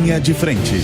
Linha de Frente.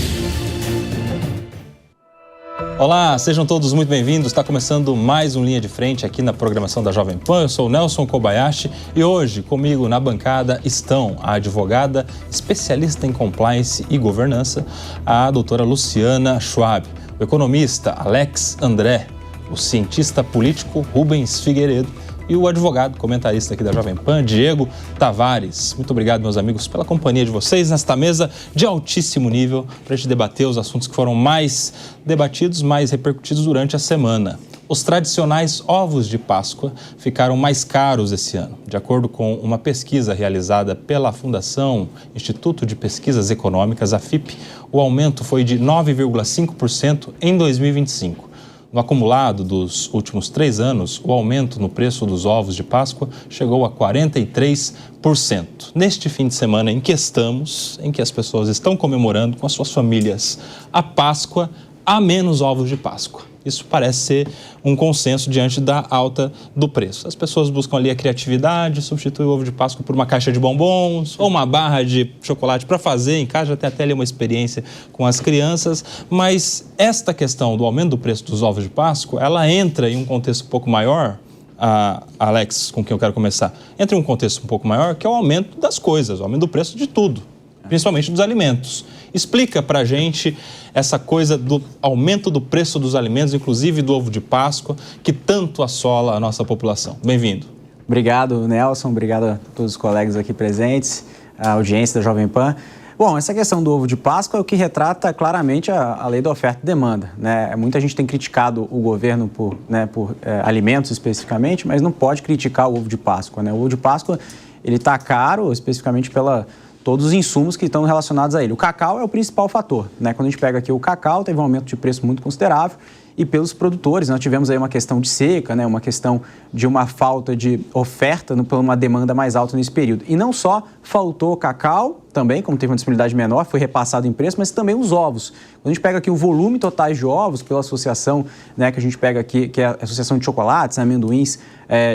Olá, sejam todos muito bem-vindos. Está começando mais um Linha de Frente aqui na programação da Jovem Pan. Eu sou o Nelson Kobayashi e hoje comigo na bancada estão a advogada especialista em compliance e governança, a doutora Luciana Schwab, o economista Alex André, o cientista político Rubens Figueiredo e o advogado comentarista aqui da Jovem Pan, Diego Tavares. Muito obrigado, meus amigos, pela companhia de vocês nesta mesa de altíssimo nível para a gente debater os assuntos que foram mais debatidos, mais repercutidos durante a semana. Os tradicionais ovos de Páscoa ficaram mais caros esse ano. De acordo com uma pesquisa realizada pela Fundação Instituto de Pesquisas Econômicas, a FIP, o aumento foi de 9,5% em 2025. No acumulado dos últimos 3 anos, o aumento no preço dos ovos de Páscoa chegou a 43%. Neste fim de semana em que estamos, em que as pessoas estão comemorando com as suas famílias a Páscoa, há menos ovos de Páscoa. Isso parece ser um consenso diante da alta do preço. As pessoas buscam ali a criatividade, substituem o ovo de Páscoa por uma caixa de bombons ou uma barra de chocolate para fazer em casa, já tem até ali uma experiência com as crianças. Mas esta questão do aumento do preço dos ovos de Páscoa, ela entra em um contexto um pouco maior, Alex, com quem eu quero começar, entra em um contexto um pouco maior, que é o aumento das coisas, o aumento do preço de tudo, principalmente dos alimentos. Explica para a gente essa coisa do aumento do preço dos alimentos, inclusive do ovo de Páscoa, que tanto assola a nossa população. Bem-vindo. Obrigado, Nelson. Obrigado a todos os colegas aqui presentes, a audiência da Jovem Pan. Bom, essa questão do ovo de Páscoa é o que retrata claramente a lei da oferta e demanda, né? Muita gente tem criticado o governo por alimentos especificamente, mas não pode criticar o ovo de Páscoa, né? O ovo de Páscoa, ele está caro especificamente pela todos os insumos que estão relacionados a ele. O cacau é o principal fator, né? Quando a gente pega aqui o cacau, teve um aumento de preço muito considerável e pelos produtores, nós tivemos aí uma questão de seca, né? Uma questão de uma falta de oferta por uma demanda mais alta nesse período. E não só faltou cacau, também, como teve uma disponibilidade menor, foi repassado em preço, mas também os ovos. Quando a gente pega aqui o volume total de ovos, pela associação, né, que a gente pega aqui, que é a Associação de Chocolates, amendoins,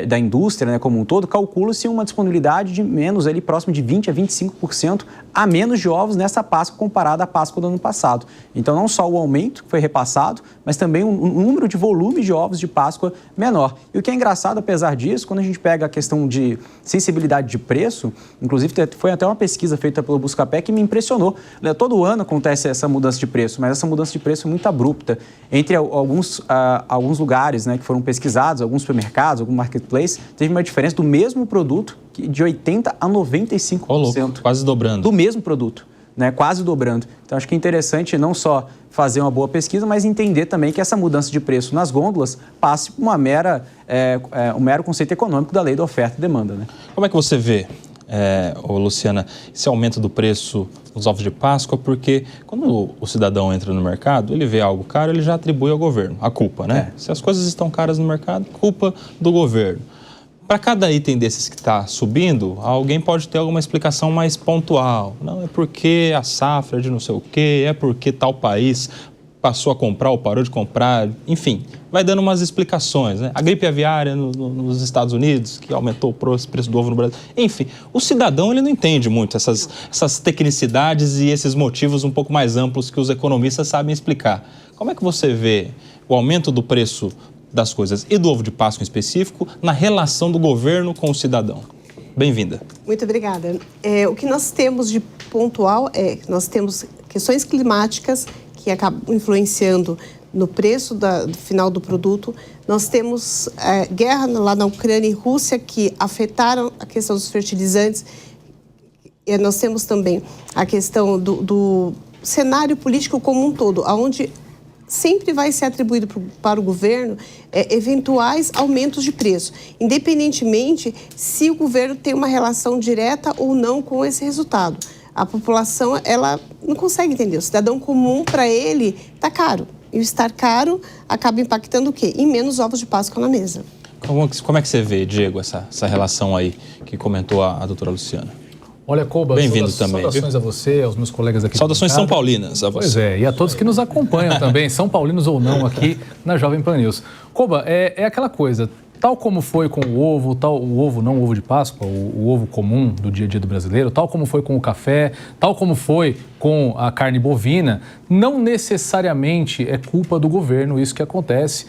da indústria, né, como um todo, calcula-se uma disponibilidade de menos, ali, próximo de 20% a 25% a menos de ovos nessa Páscoa comparada à Páscoa do ano passado. Então, não só o aumento que foi repassado, mas também um número de volume de ovos de Páscoa menor. E o que é engraçado, apesar disso, quando a gente pega a questão de sensibilidade de preço, inclusive foi até uma pesquisa feita pelo Buscapé que me impressionou. Todo ano acontece essa mudança de preço, mas essa mudança de preço é muito abrupta. Entre alguns lugares, né, que foram pesquisados, alguns supermercados, algum marketplace, teve uma diferença do mesmo produto de 80% a 95%. Louco, quase dobrando. Do mesmo produto, né, quase dobrando. Então, acho que é interessante não só fazer uma boa pesquisa, mas entender também que essa mudança de preço nas gôndolas passe por um mero conceito econômico da lei da oferta e demanda, né? Como é que você vê, Luciana, esse aumento do preço dos ovos de Páscoa? Porque quando o cidadão entra no mercado, ele vê algo caro, ele já atribui ao governo a culpa, né? Se as coisas estão caras no mercado, culpa do governo. Para cada item desses que está subindo, alguém pode ter alguma explicação mais pontual. Não, é porque a safra de não sei o quê, é porque tal país passou a comprar ou parou de comprar, enfim, vai dando umas explicações, né? A gripe aviária nos Estados Unidos, que aumentou o preço do ovo no Brasil. Enfim, o cidadão ele não entende muito essas tecnicidades e esses motivos um pouco mais amplos que os economistas sabem explicar. Como é que você vê o aumento do preço das coisas e do ovo de Páscoa em específico na relação do governo com o cidadão? Bem-vinda. Muito obrigada. O que nós temos de pontual é que nós temos questões climáticas que acabam influenciando no preço do final do produto. Nós temos guerra lá na Ucrânia e Rússia que afetaram a questão dos fertilizantes. E nós temos também a questão do cenário político como um todo, onde sempre vai ser atribuído para o governo eventuais aumentos de preço, independentemente se o governo tem uma relação direta ou não com esse resultado. A população, ela não consegue entender. O cidadão comum, para ele, está caro. E o estar caro acaba impactando o quê? Em menos ovos de Páscoa na mesa. Como é que você vê, Diego, essa relação aí que comentou a doutora Luciana? Olha, Koba, bem-vindo também. Saudações a você, aos meus colegas aqui. Saudações são paulinas a você. Pois é, e a todos que nos acompanham também, são paulinos ou não, aqui na Jovem Pan News. Koba, é aquela coisa, tal como foi com o ovo, não o ovo de Páscoa, o ovo comum do dia a dia do brasileiro, tal como foi com o café, tal como foi com a carne bovina, não necessariamente é culpa do governo isso que acontece.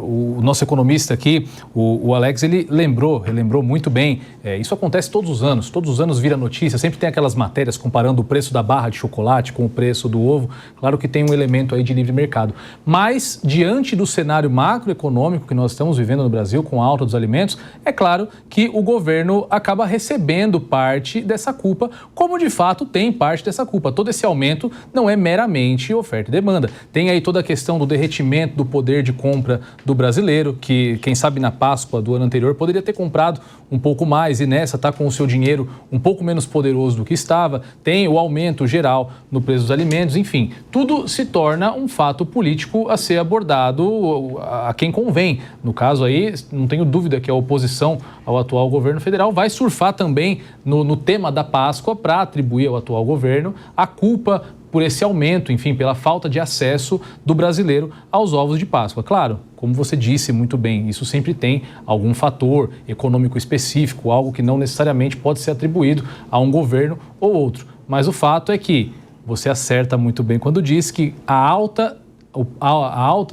O nosso economista aqui, o Alex, ele relembrou muito bem. Isso acontece todos os anos vira notícia, sempre tem aquelas matérias comparando o preço da barra de chocolate com o preço do ovo. Claro que tem um elemento aí de livre mercado. Mas, diante do cenário macroeconômico que nós estamos vivendo no Brasil, com a alta dos alimentos, é claro que o governo acaba recebendo parte dessa culpa, como de fato tem parte dessa culpa. Todo esse aumento não é meramente oferta e demanda. Tem aí toda a questão do derretimento do poder de compra do brasileiro, que quem sabe na Páscoa do ano anterior poderia ter comprado um pouco mais e nessa está com o seu dinheiro um pouco menos poderoso do que estava. Tem o aumento geral no preço dos alimentos, enfim, tudo se torna um fato político a ser abordado a quem convém. No caso aí, não tenho dúvida que a oposição ao atual governo federal vai surfar também no tema da Páscoa para atribuir ao atual governo a culpa por esse aumento, enfim, pela falta de acesso do brasileiro aos ovos de Páscoa. Claro, como você disse muito bem, isso sempre tem algum fator econômico específico, algo que não necessariamente pode ser atribuído a um governo ou outro. Mas o fato é que você acerta muito bem quando diz que a alta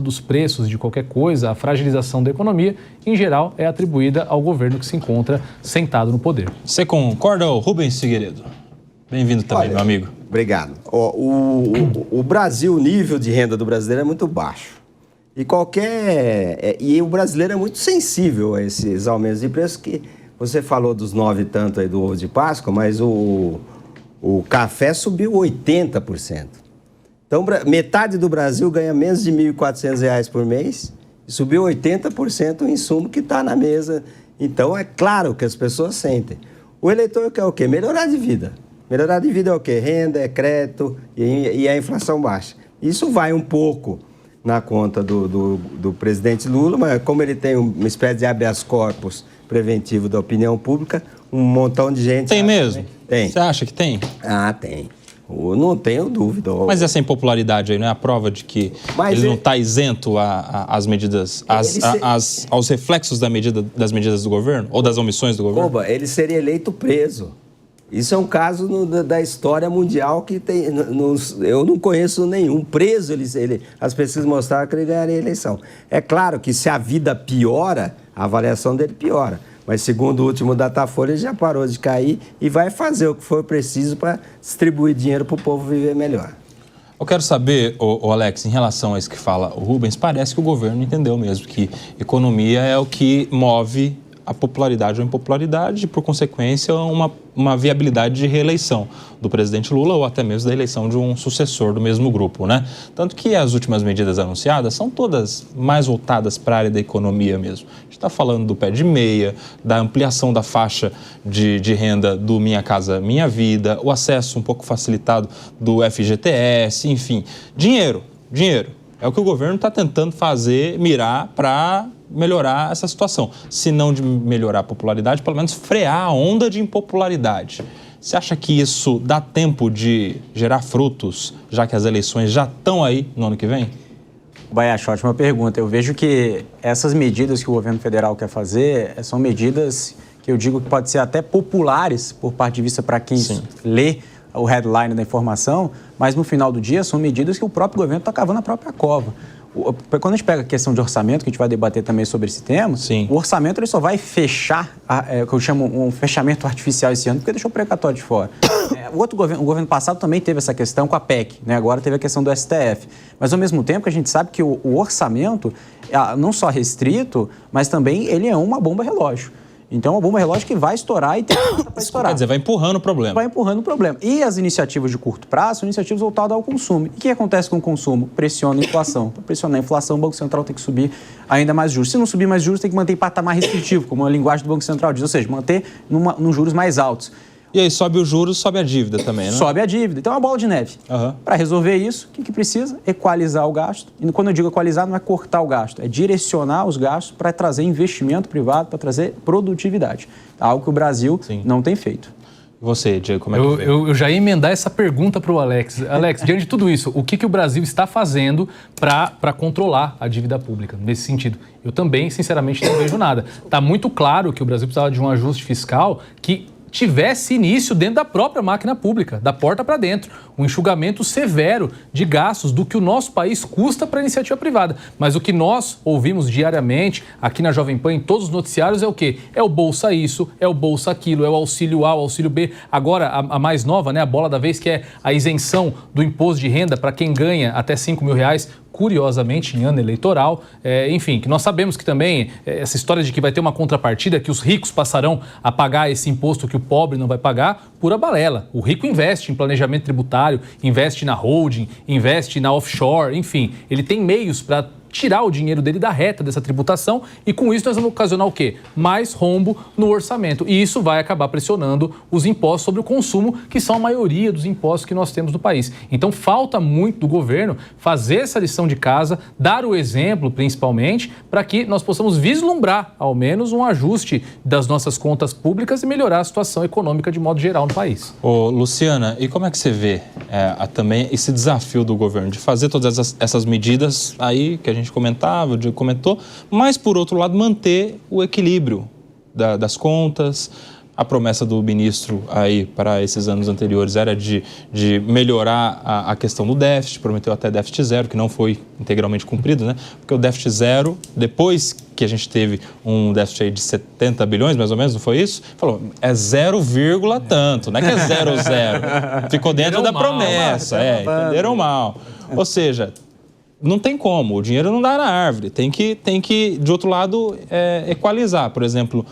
dos preços de qualquer coisa, a fragilização da economia, em geral, é atribuída ao governo que se encontra sentado no poder. Você concorda, Rubens Figueiredo? Bem-vindo também, meu amigo. Obrigado. O Brasil, o nível de renda do brasileiro é muito baixo. E o brasileiro é muito sensível a esses aumentos de preço, que você falou dos 9 e tanto aí do ovo de Páscoa, mas o café subiu 80%. Então, metade do Brasil ganha menos de R$ 1.400 por mês e subiu 80% o insumo que está na mesa. Então, é claro que as pessoas sentem. O eleitor quer o quê? Melhorar de vida. Melhorar de vida é o quê? Renda, é crédito e a inflação baixa. Isso vai um pouco na conta do presidente Lula, mas como ele tem uma espécie de habeas corpus preventivo da opinião pública, um montão de gente... Tem mesmo? Tem. Você acha que tem? Ah, tem. Não tenho dúvida. Mas essa impopularidade aí não é a prova de que ele não está isento às medidas, aos reflexos das medidas do governo? Ou das omissões do governo? Oba, ele seria eleito preso. Isso é um caso da história mundial que tem. Eu não conheço nenhum. Preso, as pesquisas mostraram que ele ganharia a eleição. É claro que se a vida piora, a avaliação dele piora. Mas, segundo o último Datafolha, ele já parou de cair e vai fazer o que for preciso para distribuir dinheiro para o povo viver melhor. Eu quero saber, Alex, em relação a isso que fala o Rubens, parece que o governo entendeu mesmo que economia é o que move a popularidade ou impopularidade e, por consequência, uma viabilidade de reeleição do presidente Lula ou até mesmo da eleição de um sucessor do mesmo grupo, né? Tanto que as últimas medidas anunciadas são todas mais voltadas para a área da economia mesmo. A gente está falando do pé de meia, da ampliação da faixa de renda do Minha Casa Minha Vida, o acesso um pouco facilitado do FGTS, enfim. Dinheiro. É o que o governo está tentando mirar para melhorar essa situação. Se não de melhorar a popularidade, pelo menos frear a onda de impopularidade. Você acha que isso dá tempo de gerar frutos, já que as eleições já estão aí no ano que vem? Bayashi, ótima pergunta. Eu vejo que essas medidas que o governo federal quer fazer são medidas que eu digo que podem ser até populares por parte de vista para quem lê o headline da informação, mas no final do dia são medidas que o próprio governo está cavando a própria cova. Quando a gente pega a questão de orçamento, que a gente vai debater também sobre esse tema, o orçamento ele só vai fechar, o que eu chamo um fechamento artificial esse ano, porque deixou o precatório de fora. O governo passado também teve essa questão com a PEC, né? Agora teve a questão do STF. Mas, ao mesmo tempo, a gente sabe que o orçamento, não só restrito, mas também ele é uma bomba relógio. Então, é uma bomba relógio que vai estourar e tem para estourar. Quer dizer, vai empurrando o problema. Vai empurrando o problema. E as iniciativas de curto prazo são iniciativas voltadas ao consumo. E o que acontece com o consumo? Pressiona a inflação. Para pressionar a inflação, o Banco Central tem que subir ainda mais juros. Se não subir mais juros, tem que manter em patamar restritivo, como a linguagem do Banco Central diz, ou seja, manter nos juros mais altos. E aí sobe os juros, sobe a dívida também, né? Sobe a dívida. Então é uma bola de neve. Para resolver isso, o que precisa? Equalizar o gasto. E quando eu digo equalizar, não é cortar o gasto, é direcionar os gastos para trazer investimento privado, para trazer produtividade. Algo que o Brasil não tem feito. E você, Diego, como é que vê? Eu já ia emendar essa pergunta para o Alex. Alex, diante de tudo isso, o que o Brasil está fazendo para controlar a dívida pública nesse sentido? Eu também, sinceramente, não vejo nada. Está muito claro que o Brasil precisava de um ajuste fiscal que tivesse início dentro da própria máquina pública, da porta para dentro. Um enxugamento severo de gastos do que o nosso país custa para a iniciativa privada. Mas o que nós ouvimos diariamente aqui na Jovem Pan, em todos os noticiários, é o quê? É o Bolsa isso, é o Bolsa aquilo, é o Auxílio A, o Auxílio B. Agora, a mais nova, né, a bola da vez, que é a isenção do imposto de renda para quem ganha até R$5.000, curiosamente, em ano eleitoral. Enfim, que nós sabemos que também essa história de que vai ter uma contrapartida, que os ricos passarão a pagar esse imposto que o pobre não vai pagar, pura balela. O rico investe em planejamento tributário, investe na holding, investe na offshore, enfim, ele tem meios para tirar o dinheiro dele da reta dessa tributação e com isso nós vamos ocasionar o quê? Mais rombo no orçamento. E isso vai acabar pressionando os impostos sobre o consumo, que são a maioria dos impostos que nós temos no país. Então falta muito do governo fazer essa lição de casa, dar o exemplo principalmente, para que nós possamos vislumbrar ao menos um ajuste das nossas contas públicas e melhorar a situação econômica de modo geral no país. Ô, Luciana, e como é que você vê também esse desafio do governo de fazer todas essas medidas aí que a gente comentava, o Diego comentou, mas, por outro lado, manter o equilíbrio das contas? A promessa do ministro aí para esses anos anteriores era de melhorar a questão do déficit, prometeu até déficit zero, que não foi integralmente cumprido, né? Porque o déficit zero, depois que a gente teve um déficit aí de 70 bilhões, mais ou menos, não foi isso? Falou, é 0, tanto, não é que é 0. Ficou dentro da promessa, entenderam mal. Ou seja, não tem como, o dinheiro não dá na árvore, tem que de outro lado, equalizar. Por exemplo,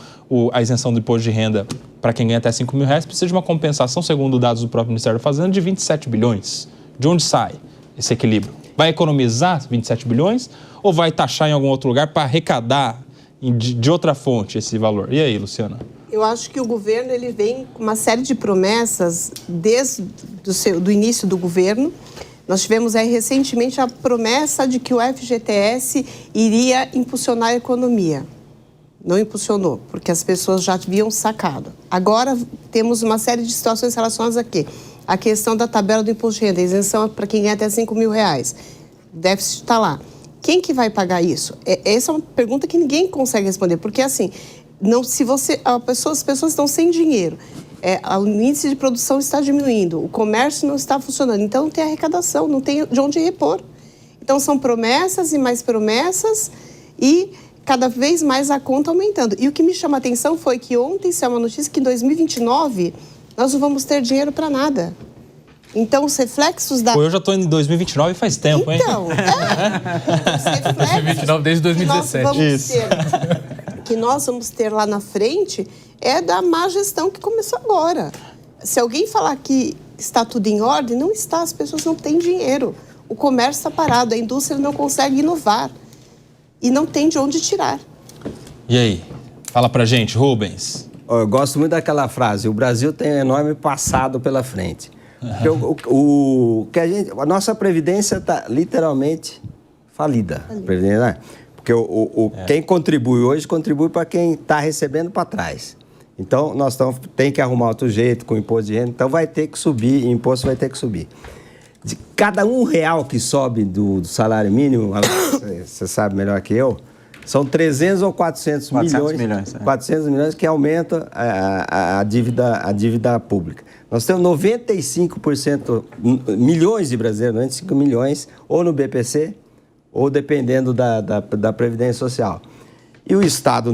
a isenção do imposto de renda para quem ganha até R$5.000 precisa de uma compensação, segundo dados do próprio Ministério da Fazenda, de 27 bilhões. De onde sai esse equilíbrio? Vai economizar 27 bilhões ou vai taxar em algum outro lugar para arrecadar de outra fonte esse valor? E aí, Luciana? Eu acho que o governo ele vem com uma série de promessas desde do início do governo. Nós tivemos aí recentemente a promessa de que o FGTS iria impulsionar a economia. Não impulsionou, porque as pessoas já haviam sacado. Agora temos uma série de situações relacionadas a quê? A questão da tabela do imposto de renda, a isenção para quem ganha até R$5.000. O déficit está lá. Quem que vai pagar isso? Essa é uma pergunta que ninguém consegue responder, porque assim, as pessoas estão sem dinheiro. O índice de produção está diminuindo, o comércio não está funcionando, então não tem arrecadação, não tem de onde repor. Então são promessas e mais promessas e cada vez mais a conta aumentando. E o que me chama a atenção foi que ontem saiu uma notícia que em 2029 nós não vamos ter dinheiro para nada. Então os reflexos da... Pô, eu já estou em 2029 faz tempo, hein? Então, os reflexos 2029 desde 2017. Que nós vamos ter lá na frente é da má gestão que começou agora. Se alguém falar que está tudo em ordem, não está, as pessoas não têm dinheiro. O comércio está parado, a indústria não consegue inovar e não tem de onde tirar. E aí? Fala pra gente, Rubens. Eu gosto muito daquela frase, o Brasil tem um enorme passado pela frente. A nossa Previdência está literalmente falida. Porque quem contribui hoje, contribui para quem está recebendo para trás. Então, nós tem que arrumar outro jeito com o imposto de renda. Então, vai ter que subir, imposto vai ter que subir. De cada R$1 que sobe do salário mínimo, você sabe melhor que eu, são 300 ou 400 milhões. 400 milhões que aumenta a dívida pública. Nós temos 95%, milhões de brasileiros, 95 milhões, ou no BPC, ou dependendo da Previdência Social. E o Estado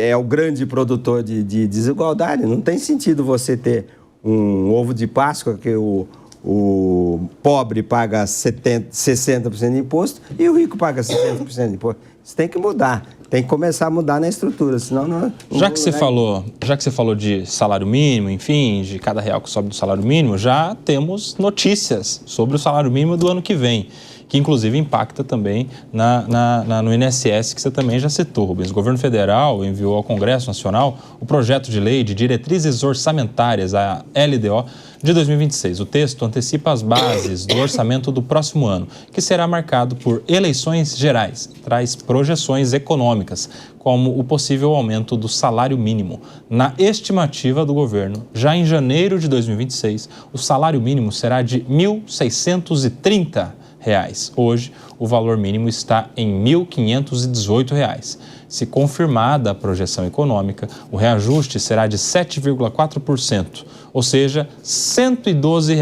é o grande produtor de desigualdade. Não tem sentido você ter um ovo de Páscoa que o pobre paga 60% de imposto e o rico paga 60% de imposto. Isso tem que mudar. Tem que começar a mudar na estrutura, senão não já que você falou de salário mínimo, enfim, de cada real que sobe do salário mínimo, já temos notícias sobre o salário mínimo do ano que vem, que inclusive impacta também no INSS, que você também já citou, Rubens. O governo federal enviou ao Congresso Nacional o projeto de lei de diretrizes orçamentárias, a LDO, de 2026. O texto antecipa as bases do orçamento do próximo ano, que será marcado por eleições gerais. Traz projeções econômicas, como o possível aumento do salário mínimo. Na estimativa do governo, já em janeiro de 2026, o salário mínimo será de R$ 1.630. Hoje, o valor mínimo está em R$ 1.518. Se confirmada a projeção econômica, o reajuste será de 7,4%, ou seja, R$ 112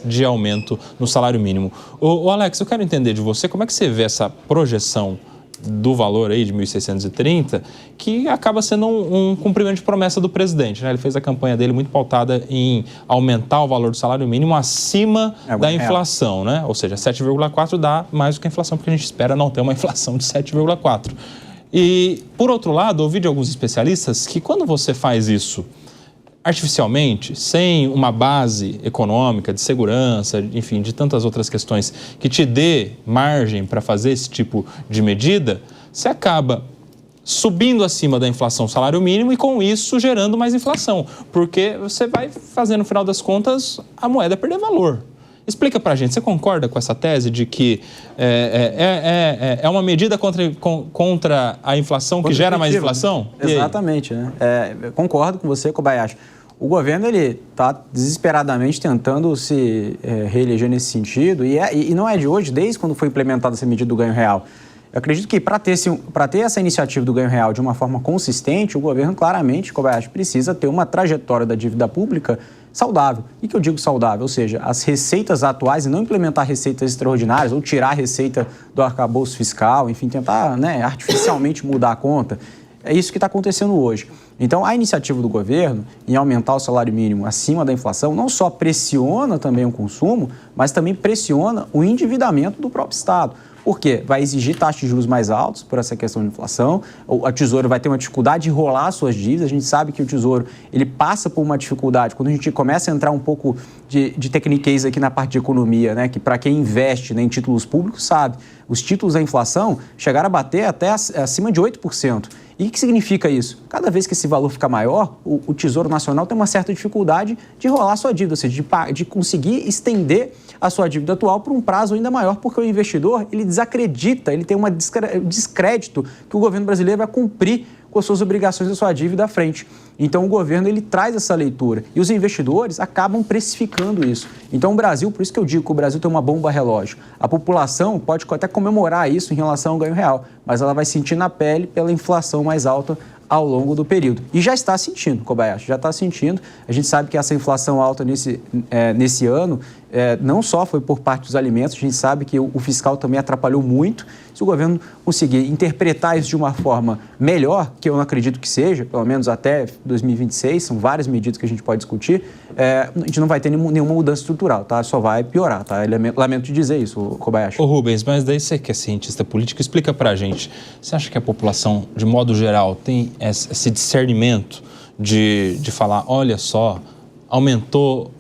de aumento no salário mínimo. Ô Alex, eu quero entender de você como é que você vê essa projeção do valor aí de 1.630, que acaba sendo um cumprimento de promessa do presidente, né? Ele fez a campanha dele muito pautada em aumentar o valor do salário mínimo acima da inflação, né? Ou seja, 7,4 dá mais do que a inflação, porque a gente espera não ter uma inflação de 7,4. E, por outro lado, ouvi de alguns especialistas que quando você faz isso artificialmente, sem uma base econômica, de segurança, enfim, de tantas outras questões que te dê margem para fazer esse tipo de medida, você acaba subindo acima da inflação salário mínimo e, com isso, gerando mais inflação, porque você vai fazer, no final das contas, a moeda perder valor. Explica pra gente, você concorda com essa tese de que é uma medida contra a inflação que gera mais inflação? Exatamente, né? Concordo com você, Kobayashi. O governo está desesperadamente tentando se reeleger nesse sentido e não é de hoje, desde quando foi implementada essa medida do ganho real. Eu acredito que para ter essa iniciativa do ganho real de uma forma consistente, o governo claramente, Kobayashi, precisa ter uma trajetória da dívida pública saudável. E que eu digo saudável? Ou seja, as receitas atuais e não implementar receitas extraordinárias ou tirar a receita do arcabouço fiscal, enfim, tentar artificialmente mudar a conta. É isso que está acontecendo hoje. Então, a iniciativa do governo em aumentar o salário mínimo acima da inflação não só pressiona também o consumo, mas também pressiona o endividamento do próprio Estado. Por quê? Vai exigir taxas de juros mais altos por essa questão de inflação, o Tesouro vai ter uma dificuldade de rolar suas dívidas, a gente sabe que o Tesouro ele passa por uma dificuldade, quando a gente começa a entrar um pouco de tecniquez aqui na parte de economia, né, que para quem investe em títulos públicos sabe, os títulos da inflação chegaram a bater até acima de 8%. E o que significa isso? Cada vez que esse valor fica maior, o Tesouro Nacional tem uma certa dificuldade de rolar sua dívida, ou seja, de conseguir estender a sua dívida atual por um prazo ainda maior, porque o investidor, ele desacredita, ele tem um descrédito que o governo brasileiro vai cumprir com as suas obrigações da sua dívida à frente. Então, o governo, ele traz essa leitura e os investidores acabam precificando isso. Então, o Brasil, por isso que eu digo que o Brasil tem uma bomba relógio. A população pode até comemorar isso em relação ao ganho real, mas ela vai sentir na pele pela inflação mais alta ao longo do período. E já está sentindo, Kobayashi, já está sentindo. A gente sabe que essa inflação alta nesse ano não só foi por parte dos alimentos, a gente sabe que o fiscal também atrapalhou muito. Se o governo conseguir interpretar isso de uma forma melhor, que eu não acredito que seja, pelo menos até 2026, são várias medidas que a gente pode discutir, a gente não vai ter nenhuma mudança estrutural, tá? Só vai piorar, tá? Lamento de dizer isso, Kobayashi. Ô Rubens, mas daí você que é cientista político, explica pra gente, você acha que a população, de modo geral, tem esse discernimento de falar, olha só, aumentou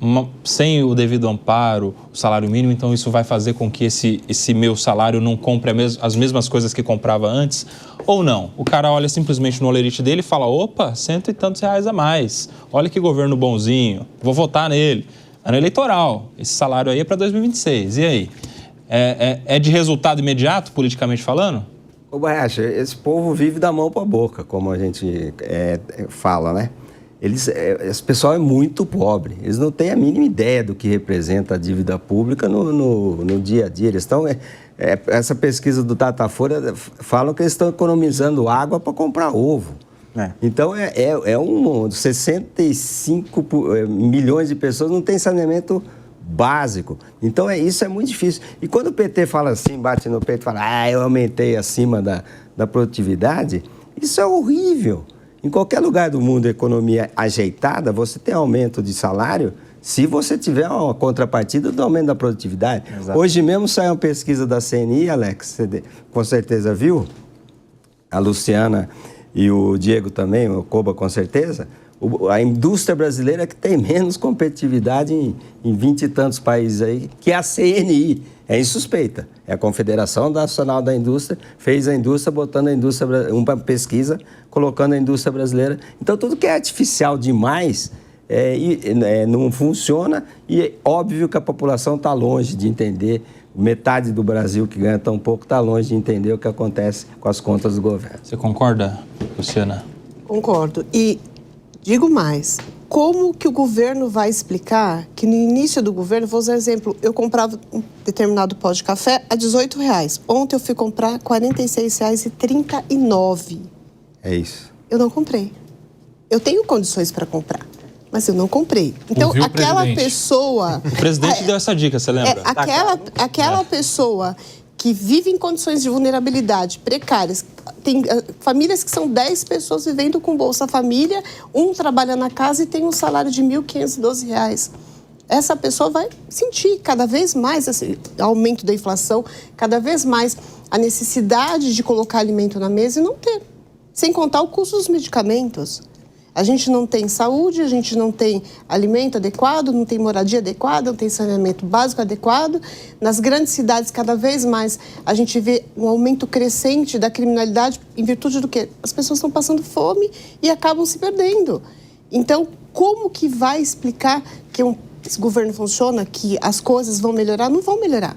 sem o devido amparo o salário mínimo, então isso vai fazer com que esse meu salário não compre as mesmas coisas que comprava antes? Ou não? O cara olha simplesmente no olerite dele e fala, opa, R$100 e tantos a mais, olha que governo bonzinho, vou votar nele. Ano eleitoral, esse salário aí é para 2026, e aí? É de resultado imediato, politicamente falando? Ô, Kobayashi, esse povo vive da mão para a boca, como a gente fala, né? Esse pessoal é muito pobre, eles não têm a mínima ideia do que representa a dívida pública no dia a dia. Eles estão, essa pesquisa do Datafolha falam que eles estão economizando água para comprar ovo. Então, 65 milhões de pessoas não têm saneamento básico. Então, isso é muito difícil. E quando o PT fala assim, bate no peito e fala, eu aumentei acima da produtividade, isso é horrível. Em qualquer lugar do mundo, a economia ajeitada, você tem aumento de salário se você tiver uma contrapartida do aumento da produtividade. Exato. Hoje mesmo saiu uma pesquisa da CNI, Alex, você com certeza viu, a Luciana e o Diego também, o Koba com certeza, a indústria brasileira que tem menos competitividade em 20 e tantos países aí, que é a CNI. É insuspeita. É a Confederação Nacional da Indústria, fez a indústria, botando a indústria, uma pesquisa, colocando a indústria brasileira. Então, tudo que é artificial demais não funciona e é óbvio que a população está longe de entender. Metade do Brasil que ganha tão pouco está longe de entender o que acontece com as contas do governo. Você concorda, Luciana? Concordo. E digo mais, como que o governo vai explicar que no início do governo, vou usar exemplo, eu comprava um determinado pó de café a R$18. Ontem eu fui comprar R$ 46,39. É isso. Eu não comprei. Eu tenho condições para comprar, mas eu não comprei. Então, Ouviu o aquela presidente? pessoa... O presidente deu essa dica, você lembra? Aquela pessoa que vive em condições de vulnerabilidade precárias, tem famílias que são 10 pessoas vivendo com Bolsa Família, um trabalha na casa e tem um salário de R$ 1.512. Essa pessoa vai sentir cada vez mais esse aumento da inflação, cada vez mais a necessidade de colocar alimento na mesa e não ter. Sem contar o custo dos medicamentos. A gente não tem saúde, a gente não tem alimento adequado, não tem moradia adequada, não tem saneamento básico adequado. Nas grandes cidades, cada vez mais, a gente vê um aumento crescente da criminalidade em virtude do quê? As pessoas estão passando fome e acabam se perdendo. Então, como que vai explicar que esse governo funciona, que as coisas vão melhorar? Não vão melhorar.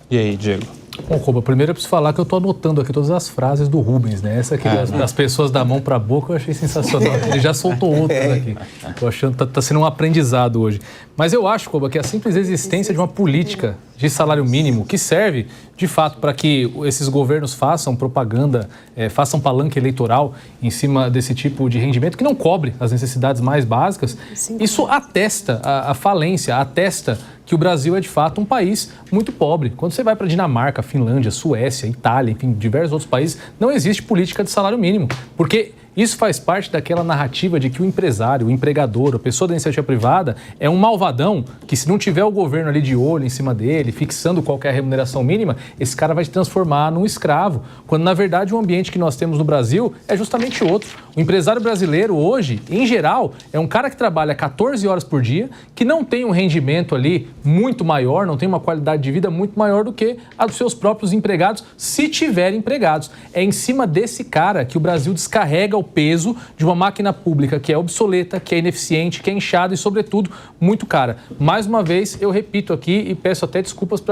E aí, Diego? Bom, Koba, primeiro eu preciso falar que eu estou anotando aqui todas as frases do Rubens, né? Essa aqui das pessoas da mão para a boca eu achei sensacional. Ele já soltou outras aqui. Estou achando que está sendo um aprendizado hoje. Mas eu acho, Koba, que a simples existência de uma política de salário mínimo que serve, de fato, para que esses governos façam propaganda, façam palanque eleitoral em cima desse tipo de rendimento que não cobre as necessidades mais básicas, isso atesta a falência, atesta que o Brasil é, de fato, um país muito pobre. Quando você vai para Dinamarca, Finlândia, Suécia, Itália, enfim, diversos outros países, não existe política de salário mínimo, porque isso faz parte daquela narrativa de que o empresário, o empregador, a pessoa da iniciativa privada é um malvadão que, se não tiver o governo ali de olho em cima dele, fixando qualquer remuneração mínima, esse cara vai se transformar num escravo, quando, na verdade, o ambiente que nós temos no Brasil é justamente outro. O empresário brasileiro, hoje, em geral, é um cara que trabalha 14 horas por dia, que não tem um rendimento ali muito maior, não tem uma qualidade de vida muito maior do que a dos seus próprios empregados, se tiverem empregados. É em cima desse cara que o Brasil descarrega o peso de uma máquina pública que é obsoleta, que é ineficiente, que é inchada e, sobretudo, muito cara. Mais uma vez, eu repito aqui e peço até desculpas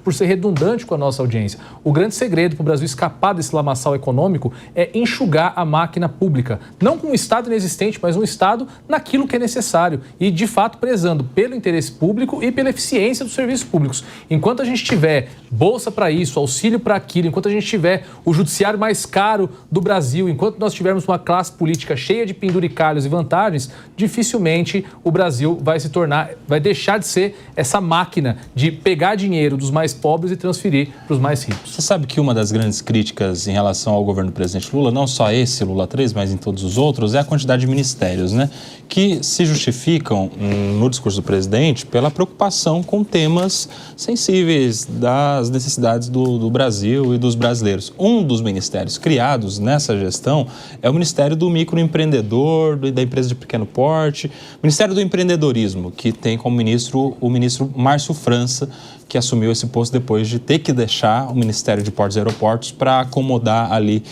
por ser redundante com a nossa audiência. O grande segredo para o Brasil escapar desse lamaçal econômico é enxugar a máquina pública. Não com um Estado inexistente, mas um Estado naquilo que é necessário e, de fato, prezando pelo interesse público e pela eficiência dos serviços públicos. Enquanto a gente tiver bolsa para isso, auxílio para aquilo, enquanto a gente tiver o judiciário mais caro do Brasil, enquanto nós tivermos uma classe política cheia de penduricalhos e vantagens, dificilmente o Brasil vai deixar de ser essa máquina de pegar dinheiro dos mais pobres e transferir para os mais ricos. Você sabe que uma das grandes críticas em relação ao governo do presidente Lula, não só esse Lula 3, mas em todos os outros, é a quantidade de ministérios, né? Que se justificam no discurso do presidente pela preocupação com temas sensíveis das necessidades do Brasil e dos brasileiros. Um dos ministérios criados nessa gestão é o Ministério do Microempreendedor, da empresa de pequeno porte, Ministério do Empreendedorismo, que tem como ministro o ministro Márcio França, que assumiu esse posto depois de ter que deixar o Ministério de Portos e Aeroportos para acomodar ali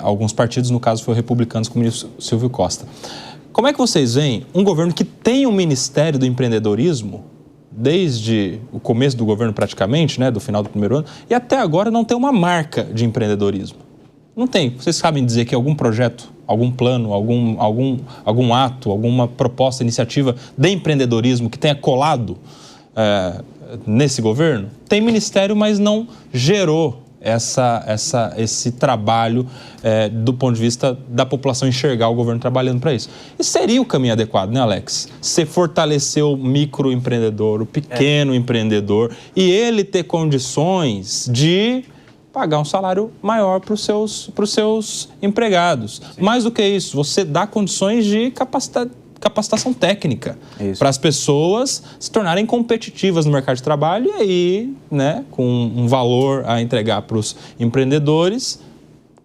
alguns partidos, no caso foi o Republicanos com o ministro Silvio Costa. Como é que vocês veem um governo que tem um Ministério do Empreendedorismo, desde o começo do governo praticamente, né, do final do primeiro ano, e até agora não tem uma marca de empreendedorismo? Não tem. Vocês sabem dizer que algum projeto, algum plano, algum ato, alguma proposta, iniciativa de empreendedorismo que tenha colado nesse governo? Tem ministério, mas não gerou esse trabalho do ponto de vista da população enxergar o governo trabalhando para isso. E seria o caminho adequado, né, Alex? Você fortalecer o microempreendedor, o pequeno empreendedor, e ele ter condições de pagar um salário maior para os seus empregados. Sim. Mais do que isso, você dá condições de capacitação técnica para as pessoas se tornarem competitivas no mercado de trabalho e aí, né, com um valor a entregar para os empreendedores,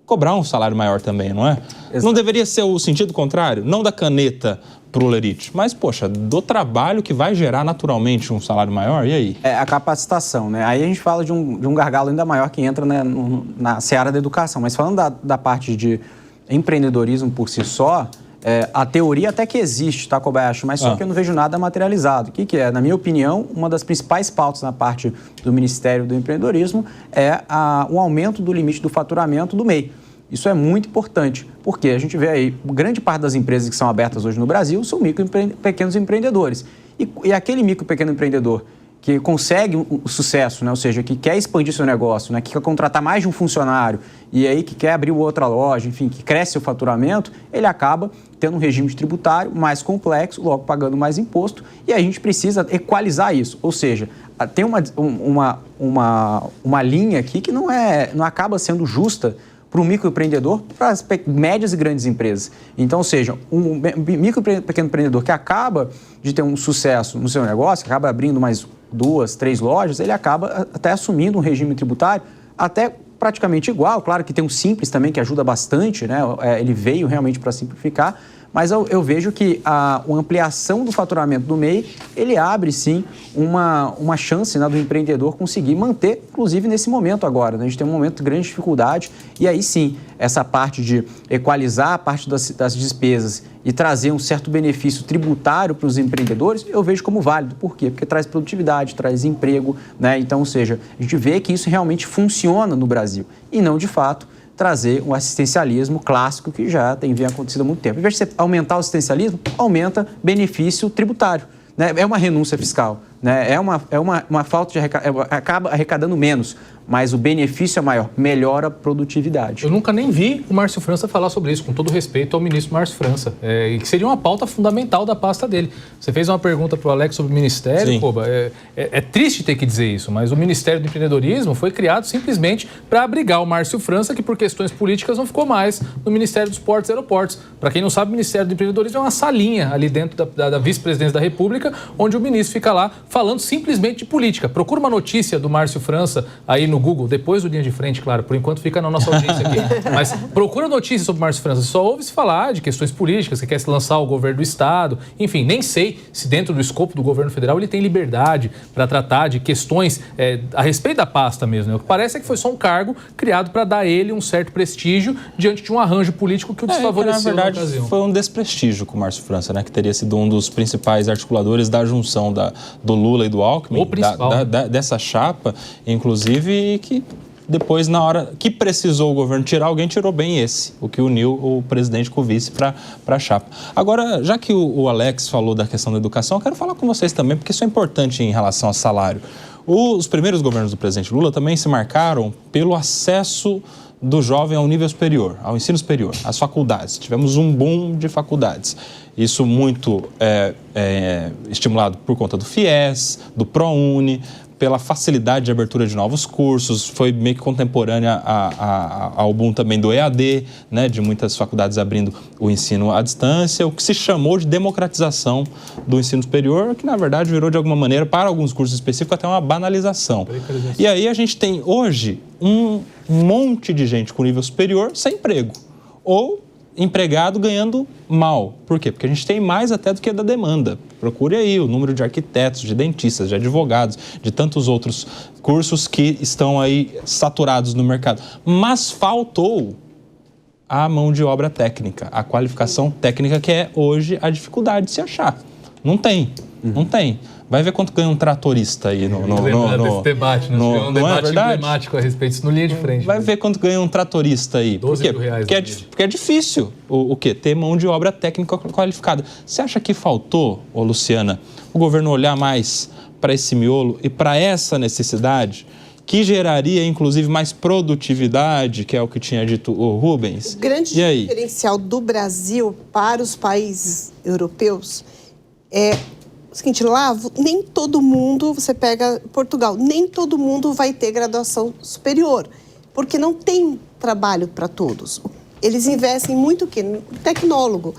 cobrar um salário maior também, não é? Exato. Não deveria ser o sentido contrário? Não da caneta para o Lerite, mas, poxa, do trabalho que vai gerar naturalmente um salário maior, e aí? É a capacitação, né? Aí a gente fala de um gargalo ainda maior que entra, né, na seara da educação. Mas falando da parte de empreendedorismo por si só, a teoria até que existe, tá, Kobayashi? Mas só que eu não vejo nada materializado. O que é? Na minha opinião, uma das principais pautas na parte do Ministério do Empreendedorismo é o aumento do limite do faturamento do MEI. Isso é muito importante, porque a gente vê aí, grande parte das empresas que são abertas hoje no Brasil são micro e pequenos empreendedores. E aquele micro e pequeno empreendedor que consegue o sucesso, né? Ou seja, que quer expandir seu negócio, né? Que quer contratar mais de um funcionário e aí que quer abrir outra loja, enfim, que cresce o faturamento, ele acaba tendo um regime tributário mais complexo, logo pagando mais imposto, e a gente precisa equalizar isso. Ou seja, tem uma linha aqui que não acaba sendo justa para o microempreendedor, para as médias e grandes empresas. Então, ou seja, um micro e pequeno empreendedor que acaba de ter um sucesso no seu negócio, acaba abrindo mais 2, 3 lojas, ele acaba até assumindo um regime tributário até praticamente igual. Claro que tem um Simples também que ajuda bastante, né? Ele veio realmente para simplificar, mas eu vejo que a ampliação do faturamento do MEI, ele abre, sim, uma chance, né, do empreendedor conseguir manter, inclusive nesse momento agora, né? A gente tem um momento de grande dificuldade e aí, sim, essa parte de equalizar a parte das despesas e trazer um certo benefício tributário para os empreendedores, eu vejo como válido. Por quê? Porque traz produtividade, traz emprego, né? Então, ou seja, a gente vê que isso realmente funciona no Brasil e não, de fato, trazer um assistencialismo clássico que já vem acontecendo há muito tempo. Em vez de você aumentar o assistencialismo, aumenta benefício tributário, né? É uma renúncia fiscal, né? É uma falta de acaba arrecadando menos, mas o benefício é maior, melhora a produtividade. Eu nunca nem vi o Márcio França falar sobre isso, com todo respeito ao ministro Márcio França, e que seria uma pauta fundamental da pasta dele. Você fez uma pergunta para o Alex sobre o Ministério, Koba, é triste ter que dizer isso, mas o Ministério do Empreendedorismo foi criado simplesmente para abrigar o Márcio França, que por questões políticas não ficou mais no Ministério dos Portos e Aeroportos. Para quem não sabe, o Ministério do Empreendedorismo é uma salinha ali dentro da Vice-Presidência da República, onde o ministro fica lá falando simplesmente de política. Procura uma notícia do Márcio França aí no Google, depois do Linha de Frente, claro, por enquanto fica na nossa audiência aqui, mas procura notícias sobre o Márcio França, só ouve-se falar de questões políticas, que quer se lançar o governo do Estado, enfim, nem sei se dentro do escopo do governo federal ele tem liberdade para tratar de questões a respeito da pasta mesmo, né? O que parece é que foi só um cargo criado para dar a ele um certo prestígio diante de um arranjo político que o desfavoreceu na ocasião. Foi um desprestígio com o Márcio França, né, que teria sido um dos principais articuladores da junção do Lula e do Alckmin, dessa chapa, inclusive, e que depois, na hora que precisou o governo tirar, alguém tirou bem esse, o que uniu o presidente com o vice para a chapa. Agora, já que o Alex falou da questão da educação, eu quero falar com vocês também, porque isso é importante em relação ao salário. Os primeiros governos do presidente Lula também se marcaram pelo acesso do jovem ao nível superior, ao ensino superior, às faculdades. Tivemos um boom de faculdades. Isso muito estimulado por conta do FIES, do ProUni, pela facilidade de abertura de novos cursos, foi meio que contemporânea ao boom também do EAD, né, de muitas faculdades abrindo o ensino à distância, o que se chamou de democratização do ensino superior, que na verdade virou de alguma maneira, para alguns cursos específicos, até uma banalização. E aí a gente tem hoje um monte de gente com nível superior sem emprego, ou empregado ganhando mal. Por quê? Porque a gente tem mais até do que da demanda. Procure aí o número de arquitetos, de dentistas, de advogados, de tantos outros cursos que estão aí saturados no mercado. Mas faltou a mão de obra técnica, a qualificação técnica, que é hoje a dificuldade de se achar. Não tem, não tem. Vai ver quanto ganha um tratorista aí no desse debate, né? Um debate emblemático a respeito disso no Linha de Frente. Vai ver quanto ganha um tratorista aí. 12 mil reais. Porque é difícil o quê? Ter mão de obra técnica qualificada. Você acha que faltou, Luciana, o governo olhar mais para esse miolo e para essa necessidade, que geraria, inclusive, mais produtividade, que é o que tinha dito o Rubens? O grande diferencial do Brasil para os países europeus é o seguinte: lá nem todo mundo, você pega Portugal, nem todo mundo vai ter graduação superior, porque não tem trabalho para todos. Eles investem muito no tecnólogo.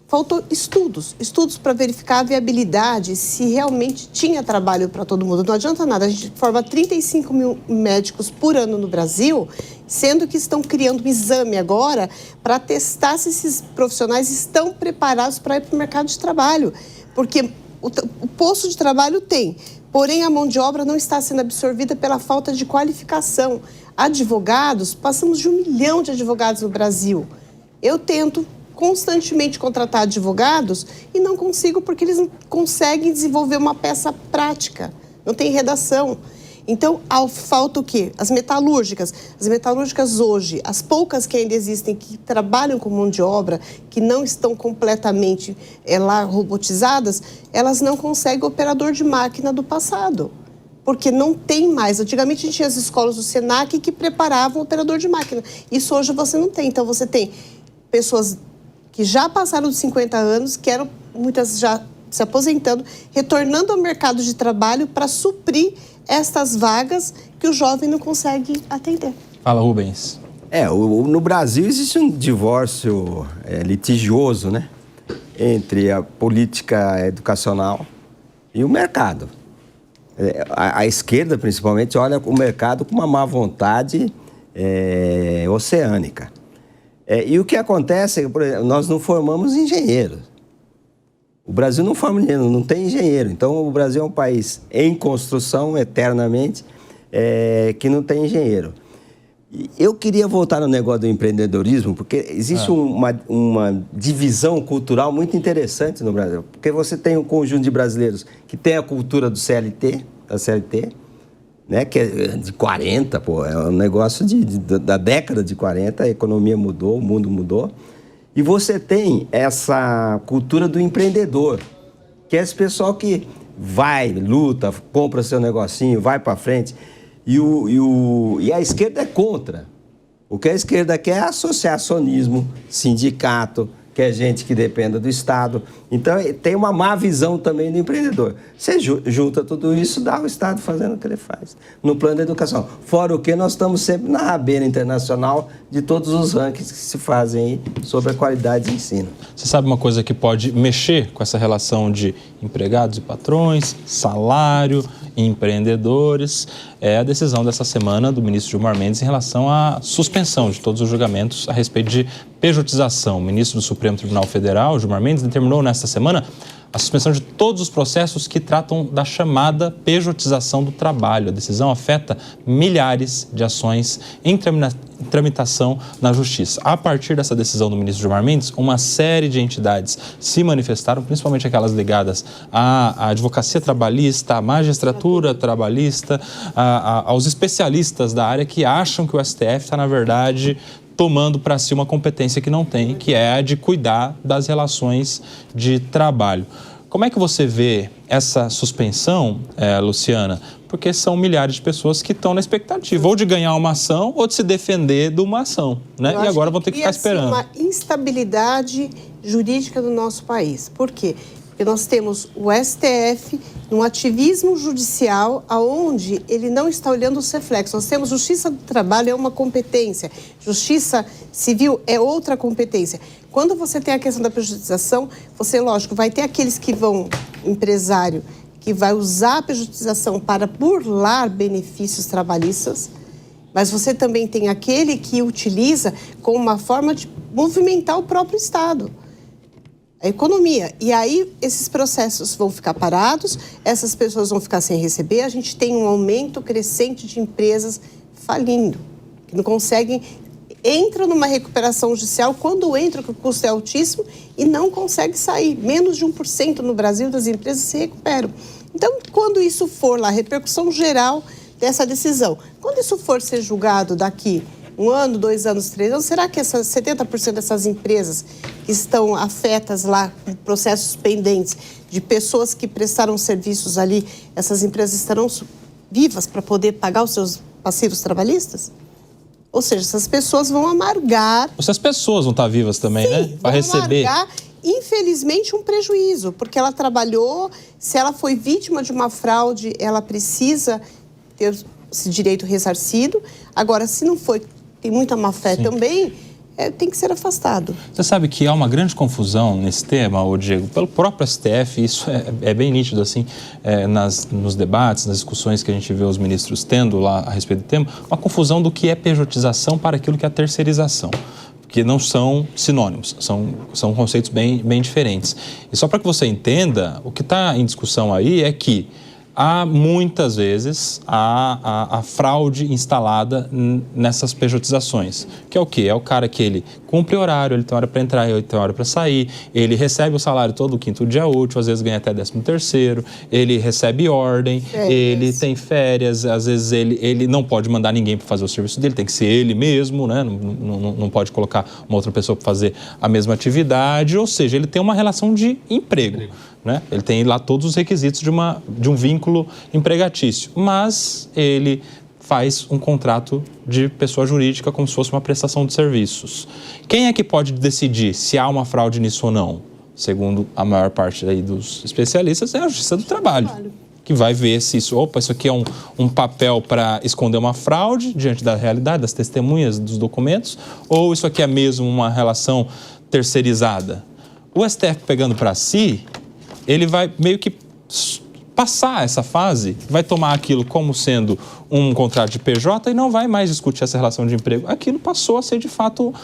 Faltou estudos para verificar a viabilidade, se realmente tinha trabalho para todo mundo. Não adianta nada, a gente forma 35 mil médicos por ano no Brasil, sendo que estão criando um exame agora para testar se esses profissionais estão preparados para ir para o mercado de trabalho. Porque o posto de trabalho tem, porém a mão de obra não está sendo absorvida pela falta de qualificação. Advogados, passamos de 1 milhão de advogados no Brasil. Eu tento constantemente contratar advogados e não consigo porque eles não conseguem desenvolver uma peça prática, não tem redação. Então, falta o quê? As metalúrgicas. As metalúrgicas hoje, as poucas que ainda existem, que trabalham com mão de obra, que não estão completamente lá robotizadas, elas não conseguem o operador de máquina do passado. Porque não tem mais. Antigamente a gente tinha as escolas do Senac que preparavam o operador de máquina. Isso hoje você não tem. Então você tem pessoas que já passaram dos 50 anos, que eram muitas já se aposentando, retornando ao mercado de trabalho para suprir estas vagas que o jovem não consegue atender. Fala, Rubens. No Brasil existe um divórcio litigioso, né? Entre a política educacional e o mercado. A esquerda, principalmente, olha o mercado com uma má vontade oceânica. E o que acontece é que, por exemplo, nós não formamos engenheiros. O Brasil não forma engenheiro, não tem engenheiro. Então, o Brasil é um país em construção eternamente, que não tem engenheiro. Eu queria voltar no negócio do empreendedorismo, porque existe uma divisão cultural muito interessante no Brasil. Porque você tem um conjunto de brasileiros que tem a cultura do da CLT, né, que é de 40, é um negócio da década de 40, a economia mudou, o mundo mudou. E você tem essa cultura do empreendedor, que é esse pessoal que vai, luta, compra seu negocinho, vai para frente. E a esquerda é contra. O que a esquerda quer é associacionismo, sindicato, quer gente que dependa do Estado. Então, tem uma má visão também do empreendedor. Você junta tudo isso, dá o Estado fazendo o que ele faz no plano da educação. Fora o que, nós estamos sempre na rabeira internacional de todos os rankings que se fazem aí sobre a qualidade de ensino. Você sabe uma coisa que pode mexer com essa relação de empregados e patrões, salário, empreendedores? É a decisão dessa semana do ministro Gilmar Mendes em relação à suspensão de todos os julgamentos a respeito de pejotização. O ministro do Supremo Tribunal Federal, Gilmar Mendes, determinou nesta semana a suspensão de todos os processos que tratam da chamada pejotização do trabalho. A decisão afeta milhares de ações em tramitação na Justiça. A partir dessa decisão do ministro Gilmar Mendes, uma série de entidades se manifestaram, principalmente aquelas ligadas à advocacia trabalhista, à magistratura trabalhista, aos especialistas da área que acham que o STF está, na verdade, tomando para si uma competência que não tem, que é a de cuidar das relações de trabalho. Como é que você vê essa suspensão, Luciana? Porque são milhares de pessoas que estão na expectativa ou de ganhar uma ação ou de se defender de uma ação, né? E agora vão ter que ficar esperando. Uma instabilidade jurídica do nosso país. Por quê? Porque nós temos o STF num ativismo judicial onde ele não está olhando os reflexos. Nós temos justiça do trabalho, é uma competência. Justiça civil é outra competência. Quando você tem a questão da pejotização, você, lógico, vai ter aqueles que vão, empresário, que vai usar a pejotização para burlar benefícios trabalhistas, mas você também tem aquele que utiliza como uma forma de movimentar o próprio Estado. A economia. E aí, esses processos vão ficar parados, essas pessoas vão ficar sem receber, a gente tem um aumento crescente de empresas falindo, que não conseguem, entram numa recuperação judicial, quando entra, que o custo é altíssimo, e não consegue sair. Menos de 1% no Brasil das empresas se recuperam. Então, quando isso for lá, a repercussão geral dessa decisão, quando isso for ser julgado daqui 1 ano, 2 anos, 3 anos, será que essas 70% dessas empresas que estão afetas lá com processos pendentes de pessoas que prestaram serviços ali, essas empresas estarão vivas para poder pagar os seus passivos trabalhistas? Ou seja, essas pessoas vão amargar... Essas pessoas vão estar vivas também, né? Para receber... Vão amargar, infelizmente, um prejuízo, porque ela trabalhou, se ela foi vítima de uma fraude, ela precisa ter esse direito ressarcido. Agora, se não foi, tem muita má-fé também, tem que ser afastado. Você sabe que há uma grande confusão nesse tema, Diego, pelo próprio STF, isso é bem nítido, assim, nos debates, nas discussões que a gente vê os ministros tendo lá a respeito do tema, uma confusão do que é pejotização para aquilo que é terceirização, que não são sinônimos, são conceitos bem diferentes. E só para que você entenda, o que está em discussão aí é que há muitas vezes a fraude instalada nessas pejotizações, que é o quê? É o cara que ele cumpre horário, ele tem hora para entrar, ele tem hora para sair, ele recebe o salário todo quinto dia útil, às vezes ganha até 13º, ele recebe ordem, ele tem férias, às vezes ele não pode mandar ninguém para fazer o serviço dele, tem que ser ele mesmo, né? Não pode colocar uma outra pessoa para fazer a mesma atividade, ou seja, ele tem uma relação de emprego. Né? Ele tem lá todos os requisitos de um vínculo empregatício, mas ele faz um contrato de pessoa jurídica como se fosse uma prestação de serviços. Quem é que pode decidir se há uma fraude nisso ou não? Segundo a maior parte aí dos especialistas, é a Justiça do Trabalho, que vai ver se isso aqui é um papel para esconder uma fraude diante da realidade, das testemunhas, dos documentos, ou isso aqui é mesmo uma relação terceirizada. O STF pegando para si, ele vai meio que passar essa fase, vai tomar aquilo como sendo um contrato de PJ e não vai mais discutir essa relação de emprego. Aquilo passou a ser, de fato,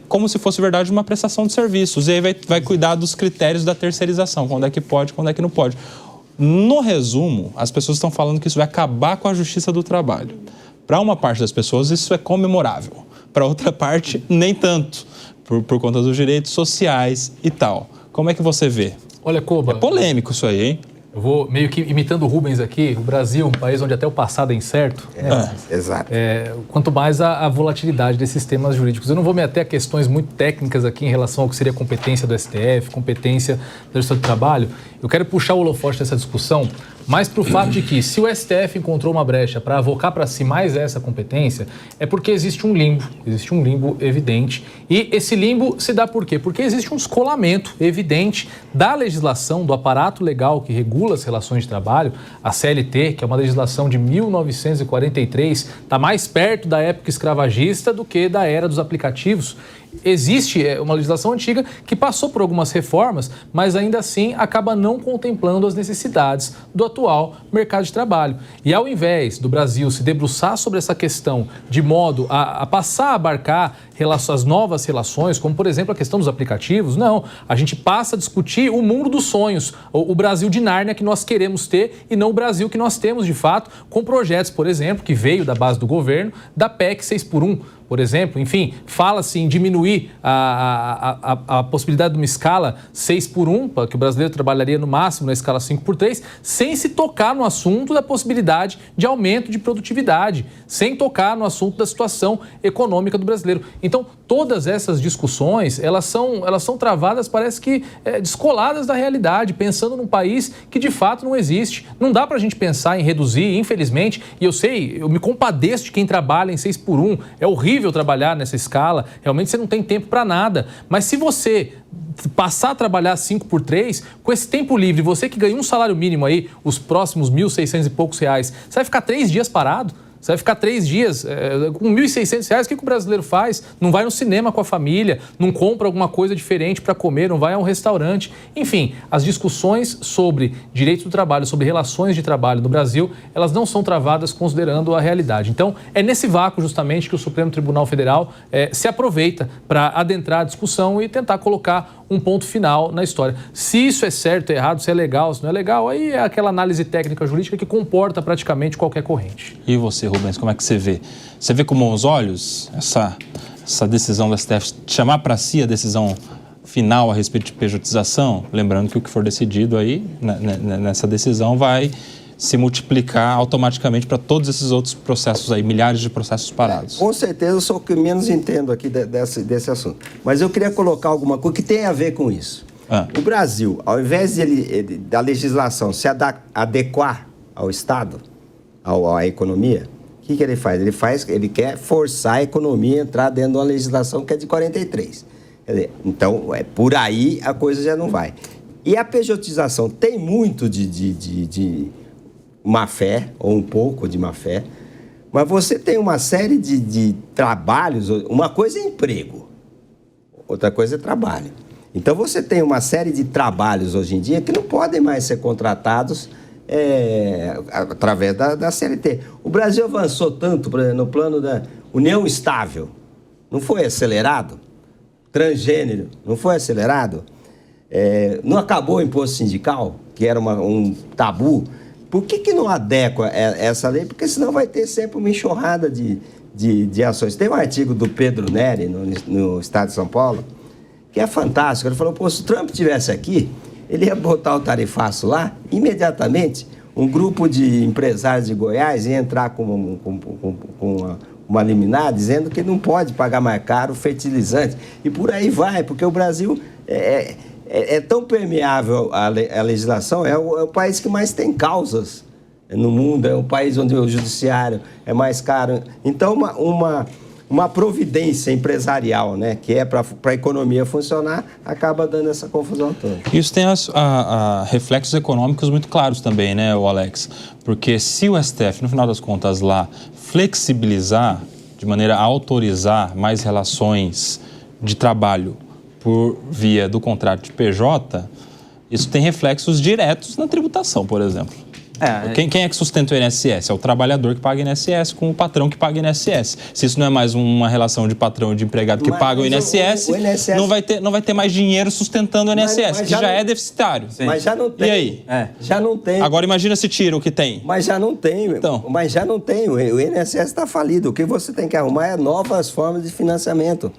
como se fosse verdade uma prestação de serviços. E aí vai cuidar dos critérios da terceirização, quando é que pode, quando é que não pode. No resumo, as pessoas estão falando que isso vai acabar com a Justiça do Trabalho. Para uma parte das pessoas, isso é comemorável. Para outra parte, nem tanto, por conta dos direitos sociais e tal. Como é que você vê? Olha, Koba, é polêmico isso aí, hein? Eu vou meio que imitando o Rubens aqui. O Brasil, um país onde até o passado é incerto. Exato. Quanto mais a volatilidade desses sistemas jurídicos. Eu não vou me ater a questões muito técnicas aqui em relação ao que seria competência do STF, competência da Justiça do Trabalho. Eu quero puxar o holofote dessa discussão mais para o fato de que, se o STF encontrou uma brecha para avocar para si mais essa competência, é porque existe um limbo evidente. E esse limbo se dá por quê? Porque existe um descolamento evidente da legislação, do aparato legal que regula as relações de trabalho, a CLT, que é uma legislação de 1943, está mais perto da época escravagista do que da era dos aplicativos. Existe uma legislação antiga que passou por algumas reformas, mas ainda assim acaba não contemplando as necessidades do atual mercado de trabalho. E ao invés do Brasil se debruçar sobre essa questão de modo a passar a abarcar as novas relações, como por exemplo a questão dos aplicativos, não. A gente passa a discutir o mundo dos sonhos, o Brasil de Nárnia que nós queremos ter e não o Brasil que nós temos de fato, com projetos, por exemplo, que veio da base do governo, da PEC 6x1. Por exemplo, enfim, fala-se em diminuir a possibilidade de uma escala 6x1, que o brasileiro trabalharia no máximo na escala 5x3, sem se tocar no assunto da possibilidade de aumento de produtividade, sem tocar no assunto da situação econômica do brasileiro. Então, todas essas discussões, elas são travadas, parece que descoladas da realidade, pensando num país que de fato não existe. Não dá para a gente pensar em reduzir, infelizmente, e eu me compadeço de quem trabalha em 6x1, é horrível trabalhar nessa escala, realmente você não tem tempo para nada, mas se você passar a trabalhar 5x3, com esse tempo livre, você que ganha um salário mínimo aí, os próximos 1.600 e poucos reais, você vai ficar 3 dias parado? Você vai ficar 3 dias com R$1.600, o que o brasileiro faz? Não vai no cinema com a família, não compra alguma coisa diferente para comer, não vai a um restaurante. Enfim, as discussões sobre direitos do trabalho, sobre relações de trabalho no Brasil, elas não são travadas considerando a realidade. Então, é nesse vácuo justamente que o Supremo Tribunal Federal se aproveita para adentrar a discussão e tentar colocar um ponto final na história. Se isso é certo, é errado, se é legal, se não é legal, aí é aquela análise técnica jurídica que comporta praticamente qualquer corrente. E você, Rubens, como é que você vê? Você vê com bons olhos essa decisão do STF chamar para si a decisão final a respeito de pejotização? Lembrando que o que for decidido aí nessa decisão vai se multiplicar automaticamente para todos esses outros processos aí, milhares de processos parados. Com certeza eu sou o que menos entendo aqui desse assunto. Mas eu queria colocar alguma coisa que tem a ver com isso. O Brasil, ao invés da legislação se adequar ao Estado, à economia, o que ele faz? Ele quer forçar a economia a entrar dentro de uma legislação que é de 43. Quer dizer, então, por aí a coisa já não vai. E a pejotização tem muito de má-fé, ou um pouco de má-fé, mas você tem uma série de trabalhos. Uma coisa é emprego, outra coisa é trabalho. Então você tem uma série de trabalhos hoje em dia que não podem mais ser contratados através da CLT. O Brasil avançou tanto, por exemplo, no plano da união estável, não foi acelerado? Transgênero, não foi acelerado? Não acabou o imposto sindical, que era um tabu. Por que não adequa essa lei? Porque senão vai ter sempre uma enxurrada de ações. Tem um artigo do Pedro Neri, no Estado de São Paulo, que é fantástico. Ele falou, pô, se o Trump estivesse aqui, ele ia botar o tarifaço lá, imediatamente, um grupo de empresários de Goiás ia entrar com uma liminar dizendo que não pode pagar mais caro fertilizante. E por aí vai, porque o Brasil é tão permeável à legislação, é o país que mais tem causas no mundo, é o país onde o judiciário é mais caro. Então, uma providência empresarial, né, que é para a economia funcionar, acaba dando essa confusão toda. Isso tem reflexos econômicos muito claros também, né, o Alex? Porque se o STF, no final das contas, lá flexibilizar, de maneira a autorizar mais relações de trabalho por via do contrato de PJ, isso tem reflexos diretos na tributação, por exemplo. Quem é que sustenta o INSS? É o trabalhador que paga INSS com o patrão que paga INSS. Se isso não é mais uma relação de patrão e de empregado que paga o INSS, não vai ter mais dinheiro sustentando o INSS, que já é deficitário. Sim. Mas já não tem. E aí? Já não tem. Agora imagina se tira o que tem. Mas já não tem. Então. Mas já não tem. O INSS está falido. O que você tem que arrumar é novas formas de financiamento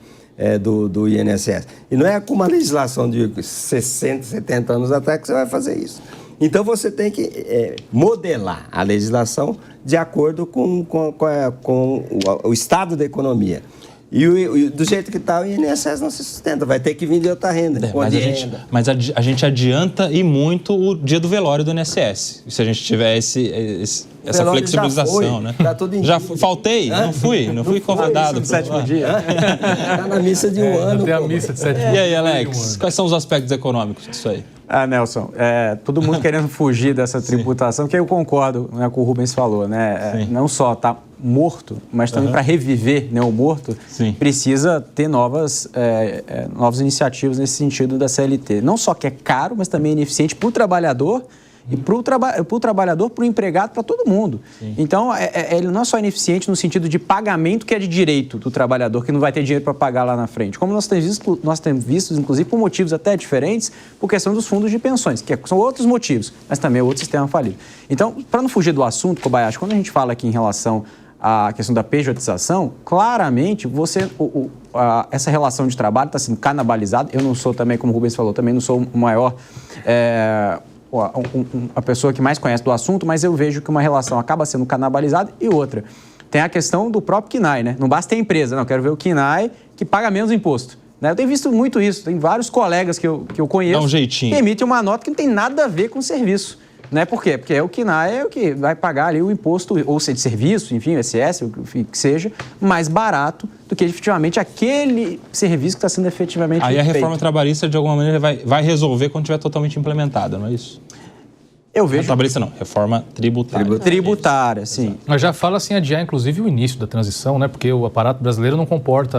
do INSS. E não é com uma legislação de 60, 70 anos atrás que você vai fazer isso. Então, você tem que modelar a legislação de acordo com o estado da economia. E do jeito que está, o INSS não se sustenta, vai ter que vir de outra renda. Mas a gente adianta e muito o dia do velório do INSS. Se a gente tiver essa flexibilização, né? Tá tudo em já faltei? Não fui convidado. No sétimo dia. Está na missa de um ano. Tem a missa de 7 dias. E aí, Alex, quais são os aspectos econômicos disso aí? Nelson, todo mundo querendo fugir dessa tributação, que eu concordo, né, com o Rubens falou, né? Não só está morto, mas também para reviver, né, o morto, precisa ter novas iniciativas nesse sentido da CLT. Não só que é caro, mas também é ineficiente para o trabalhador e para o trabalhador, para o empregado, para todo mundo. Sim. Então, ele não é só ineficiente no sentido de pagamento, que é de direito do trabalhador, que não vai ter dinheiro para pagar lá na frente. Como nós temos visto, inclusive, por motivos até diferentes, por questão dos fundos de pensões, que são outros motivos, mas também é outro sistema falido. Então, para não fugir do assunto, Kobayashi, quando a gente fala aqui em relação à questão da pejotização, claramente, essa relação de trabalho está sendo canibalizada. Eu não sou também, como o Rubens falou, também não sou o maior... a pessoa que mais conhece do assunto, mas eu vejo que uma relação acaba sendo canibalizada. E outra, tem a questão do próprio KNAI, né? Não basta ter empresa, não, quero ver o KNAI que paga menos imposto. Né? Eu tenho visto muito isso, tem vários colegas que eu conheço que emitem uma nota que não tem nada a ver com o serviço. Né? Por quê? Porque o KNAI é o que vai pagar ali o imposto, ou seja, de serviço, enfim, o ISS, o que seja, mais barato do que efetivamente aquele serviço que está sendo efetivamente feito. Aí a reforma trabalhista, de alguma maneira, vai resolver quando estiver totalmente implementada, não é isso? Eu vejo... Trabalhista não, reforma tributária. Tributária, sim. Mas já fala assim, adiar inclusive o início da transição, né? Porque o aparato brasileiro não comporta...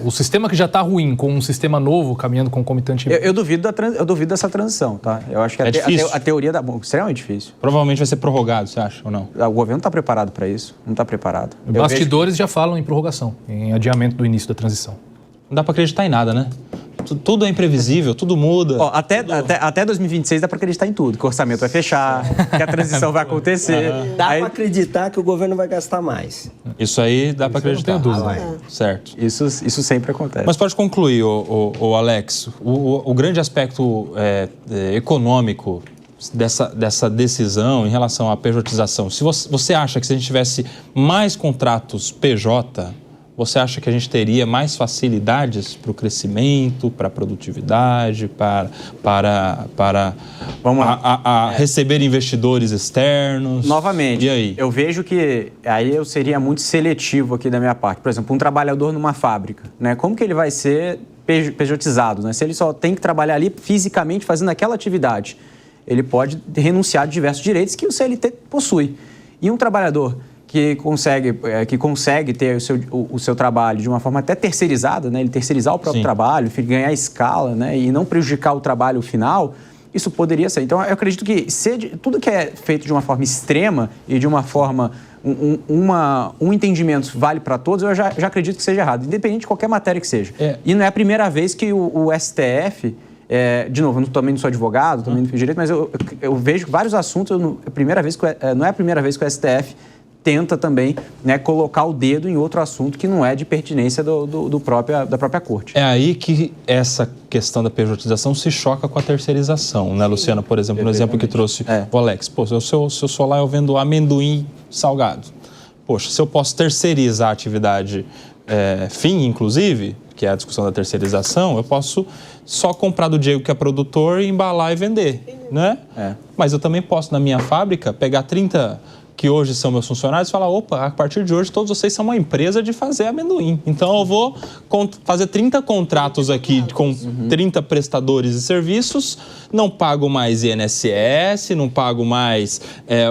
O sistema que já está ruim, com um sistema novo caminhando concomitantemente. Eu duvido dessa transição, tá? Eu acho que a teoria da... extremamente difícil. Provavelmente vai ser prorrogado, você acha, ou não? O governo não está preparado para isso, não está preparado. Bastidores já falam em prorrogação, em adiamento do início da transição. Não dá para acreditar em nada, né? Tudo é imprevisível, tudo muda. Até 2026 dá para acreditar em tudo. Que o orçamento vai fechar, que a transição vai acontecer. Dá para acreditar que o governo vai gastar mais. Isso aí dá para acreditar. Não tenho dúvida. Certo. Isso sempre acontece. Mas pode concluir, o Alex, o grande aspecto econômico dessa decisão em relação à pejotização. Se você acha que se a gente tivesse mais contratos PJ... Você acha que a gente teria mais facilidades para o crescimento, para a produtividade, para receber investidores externos? Novamente, e aí? Eu vejo que aí eu seria muito seletivo aqui da minha parte. Por exemplo, um trabalhador numa fábrica, né? Como que ele vai ser pejotizado? Né? Se ele só tem que trabalhar ali fisicamente fazendo aquela atividade, ele pode renunciar de diversos direitos que o CLT possui. E um trabalhador que consegue ter o seu trabalho de uma forma até terceirizada, né? Ele terceirizar o próprio trabalho, ganhar escala, né? E não prejudicar o trabalho final, isso poderia ser. Então, eu acredito que tudo que é feito de uma forma extrema e de uma forma... Um entendimento vale para todos, eu já acredito que seja errado, independente de qualquer matéria que seja. E não é a primeira vez que o STF De novo, eu também não sou advogado, também não fiz direito, mas eu vejo vários assuntos, não é a primeira vez que o STF tenta também, né, colocar o dedo em outro assunto que não é de pertinência da própria corte. É aí que essa questão da pejotização se choca com a terceirização, né, Luciana? Por exemplo, no exemplo que trouxe o Alex. Pô, se eu sou lá, eu vendo amendoim salgado. Poxa, se eu posso terceirizar a atividade fim, inclusive, que é a discussão da terceirização, eu posso só comprar do Diego, que é produtor, e embalar e vender, né? Mas eu também posso, na minha fábrica, pegar 30... que hoje são meus funcionários, falar, opa, a partir de hoje todos vocês são uma empresa de fazer amendoim. Então eu vou fazer 30 contratos aqui com 30 prestadores de serviços, não pago mais INSS, não pago mais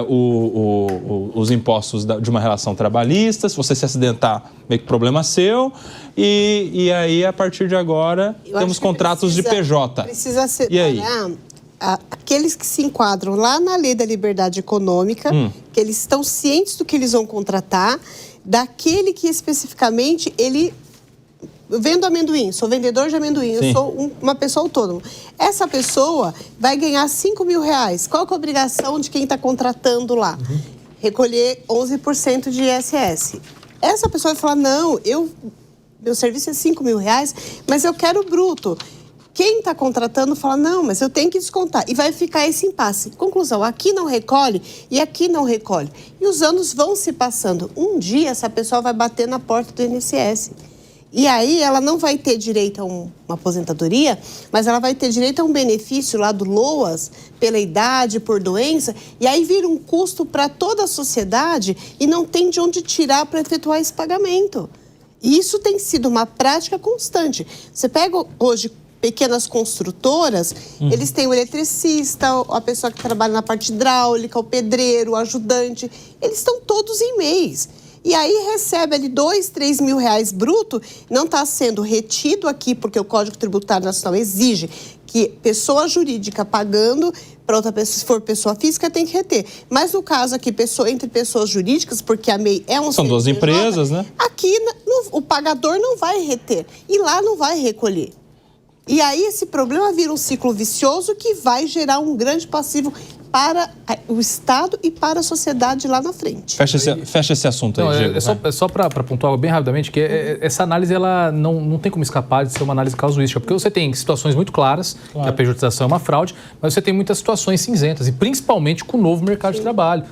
os impostos de uma relação trabalhista, se você se acidentar, meio que problema seu, e aí a partir de agora temos contratos de PJ. Precisa ser... E aí? Aqueles que se enquadram lá na Lei da Liberdade Econômica, que eles estão cientes do que eles vão contratar, daquele que especificamente ele... Eu vendo amendoim, sou vendedor de amendoim, eu sou uma pessoa autônoma. Essa pessoa vai ganhar R$5.000. Qual que é a obrigação de quem está contratando lá? Recolher 11% de ISS. Essa pessoa vai falar, não, meu serviço é R$5.000, mas eu quero bruto. Quem está contratando fala, não, mas eu tenho que descontar. E vai ficar esse impasse. Conclusão, aqui não recolhe e aqui não recolhe. E os anos vão se passando. Um dia essa pessoa vai bater na porta do INSS. E aí ela não vai ter direito a uma aposentadoria, mas ela vai ter direito a um benefício lá do LOAS, pela idade, por doença, e aí vira um custo para toda a sociedade e não tem de onde tirar para efetuar esse pagamento. E isso tem sido uma prática constante. Você pega hoje pequenas construtoras, eles têm o eletricista, a pessoa que trabalha na parte hidráulica, o pedreiro, o ajudante, eles estão todos em mês. E aí recebe ali R$2, R$3.000 bruto, não está sendo retido aqui, porque o Código Tributário Nacional exige que pessoa jurídica pagando, para outra pessoa, se for pessoa física, tem que reter. Mas no caso aqui, entre pessoas jurídicas, porque a MEI é um... São duas empresas, né? Aqui o pagador não vai reter e lá não vai recolher. E aí esse problema vira um ciclo vicioso que vai gerar um grande passivo para o Estado e para a sociedade lá na frente. Fecha esse assunto aí, Diego. É só para pontuar bem rapidamente, que essa análise ela não tem como escapar de ser uma análise casuística, porque você tem situações muito claras, que a pejotização é uma fraude, mas você tem muitas situações cinzentas, e principalmente com o novo mercado de trabalho.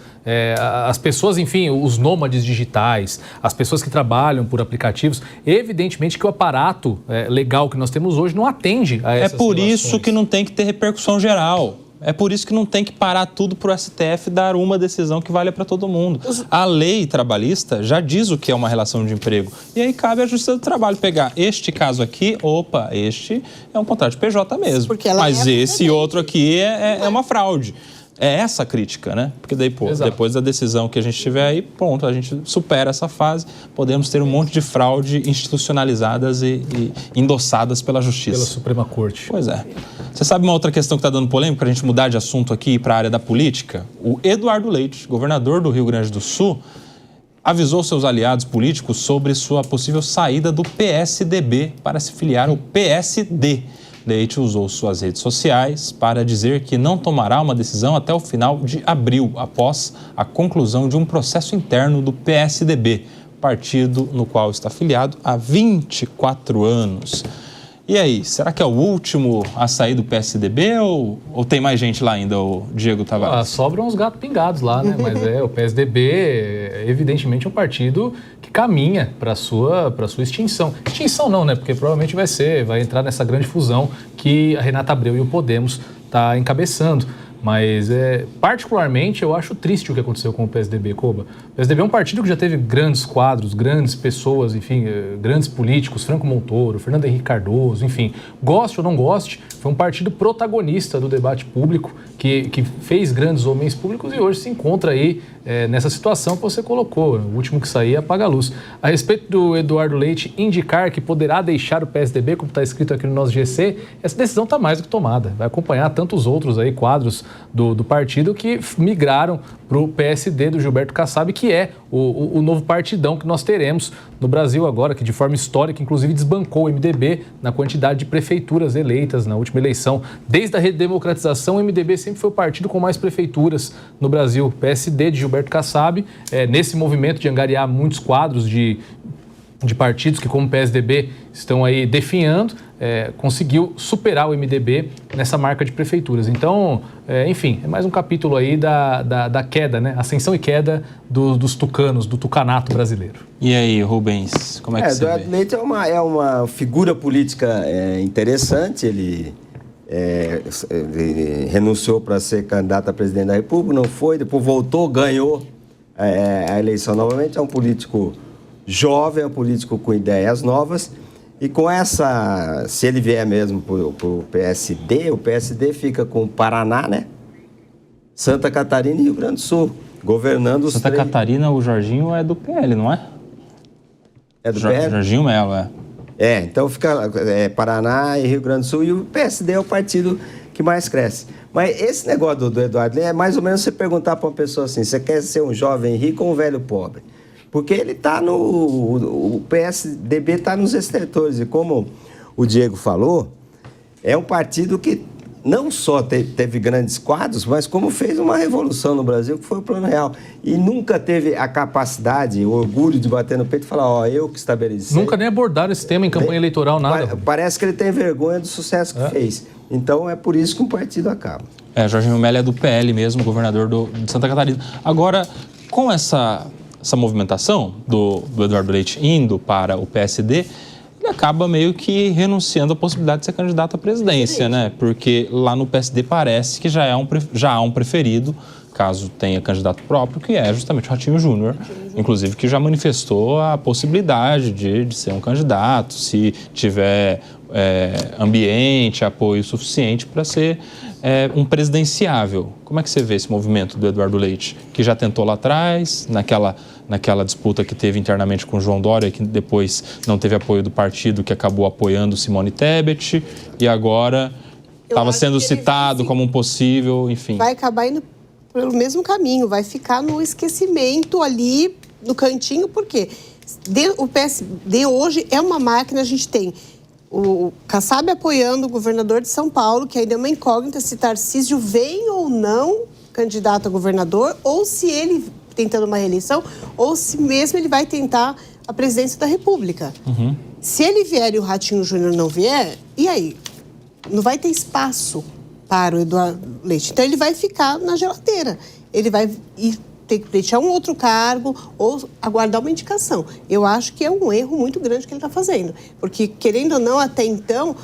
As pessoas, enfim, os nômades digitais, as pessoas que trabalham por aplicativos, evidentemente que o aparato legal que nós temos hoje não atende a essas por relações. isso que não tem que ter repercussão geral. É por isso que não tem que parar tudo para o STF dar uma decisão que valha para todo mundo. A lei trabalhista já diz o que é uma relação de emprego. E aí cabe à Justiça do Trabalho pegar este caso aqui, este é um contrato de PJ mesmo. Mas esse outro aqui é uma fraude. É essa a crítica, né? Porque daí, depois da decisão que a gente tiver aí, pronto, a gente supera essa fase, podemos ter um monte de fraude institucionalizadas e endossadas pela Justiça. Pela Suprema Corte. Pois é. Você sabe uma outra questão que está dando polêmica, para a gente mudar de assunto aqui para a área da política? O Eduardo Leite, governador do Rio Grande do Sul, avisou seus aliados políticos sobre sua possível saída do PSDB para se filiar ao PSD. Leite usou suas redes sociais para dizer que não tomará uma decisão até o final de abril, após a conclusão de um processo interno do PSDB, partido no qual está afiliado há 24 anos. E aí, será que é o último a sair do PSDB ou tem mais gente lá ainda, o Diego Tavares? Sobram os gatos pingados lá, né? Mas o PSDB, evidentemente, é um partido que caminha para a sua extinção. Extinção não, né? Porque provavelmente vai entrar nessa grande fusão que a Renata Abreu e o Podemos está encabeçando. Mas, particularmente, eu acho triste o que aconteceu com o PSDB, Koba. O PSDB é um partido que já teve grandes quadros, grandes pessoas, enfim, grandes políticos, Franco Montoro, Fernando Henrique Cardoso, enfim. Goste ou não goste, foi um partido protagonista do debate público, que fez grandes homens públicos e hoje se encontra aí nessa situação que você colocou. O último que sair apaga a luz. A respeito do Eduardo Leite indicar que poderá deixar o PSDB, como está escrito aqui no nosso GC, essa decisão está mais do que tomada. Vai acompanhar tantos outros aí quadros do partido que migraram para o PSD do Gilberto Kassab, que é o novo partidão que nós teremos no Brasil agora, que de forma histórica, inclusive, desbancou o MDB na quantidade de prefeituras eleitas na última eleição. Desde a redemocratização, o MDB sempre foi o partido com mais prefeituras no Brasil. PSD de Gilberto Kassab, nesse movimento de angariar muitos quadros de partidos que, como o PSDB, estão aí definhando, conseguiu superar o MDB nessa marca de prefeituras. Então, enfim, é mais um capítulo aí da queda, né? Ascensão e queda dos tucanos, do tucanato brasileiro. E aí, Rubens, como é que você vê? Eduardo Leite é uma figura política interessante. Ele renunciou para ser candidato a presidente da República, não foi, depois voltou, ganhou a eleição novamente. É um político jovem, é um político com ideias novas. E com essa, se ele vier mesmo para o PSD fica com o Paraná, né? Santa Catarina e Rio Grande do Sul, governando os Santa Catarina, o Jorginho é do PL, não é? É do PL? Jorginho Melo, Então fica Paraná e Rio Grande do Sul, e o PSD é o partido que mais cresce. Mas esse negócio do Eduardo é mais ou menos você perguntar para uma pessoa assim, você quer ser um jovem rico ou um velho pobre? Porque ele está o PSDB está nos estertores, e como o Diego falou, é um partido que não só teve grandes quadros, mas como fez uma revolução no Brasil, que foi o Plano Real. E nunca teve a capacidade, o orgulho de bater no peito e falar, eu que estabeleci. Nunca nem abordaram esse tema em campanha eleitoral, nada. Parece que ele tem vergonha do sucesso que fez. Então, é por isso que um partido acaba. Jorginho Melo é do PL mesmo, governador de Santa Catarina. Agora, com essa movimentação do Eduardo Leite indo para o PSD, ele acaba meio que renunciando à possibilidade de ser candidato à presidência, né? Porque lá no PSD parece que já há um preferido, caso tenha candidato próprio, que é justamente o Ratinho Júnior, inclusive que já manifestou a possibilidade de ser um candidato, se tiver ambiente, apoio suficiente para ser um presidenciável. Como é que você vê esse movimento do Eduardo Leite, que já tentou lá atrás, naquela disputa que teve internamente com o João Dória, que depois não teve apoio do partido, que acabou apoiando Simone Tebet, e agora estava sendo citado como um possível, enfim. Vai acabar indo pelo mesmo caminho, vai ficar no esquecimento ali, no cantinho, porque o PSD hoje é uma máquina, a gente tem o Kassab apoiando o governador de São Paulo, que ainda é uma incógnita se Tarcísio vem ou não candidato a governador, ou se ele tentando uma reeleição, ou se mesmo ele vai tentar a presidência da República. Uhum. Se ele vier e o Ratinho Júnior não vier, e aí? Não vai ter espaço para o Eduardo Leite. Então, ele vai ficar na geladeira. Ele vai ter que pleitear um outro cargo ou aguardar uma indicação. Eu acho que é um erro muito grande que ele está fazendo. Porque, querendo ou não, até então,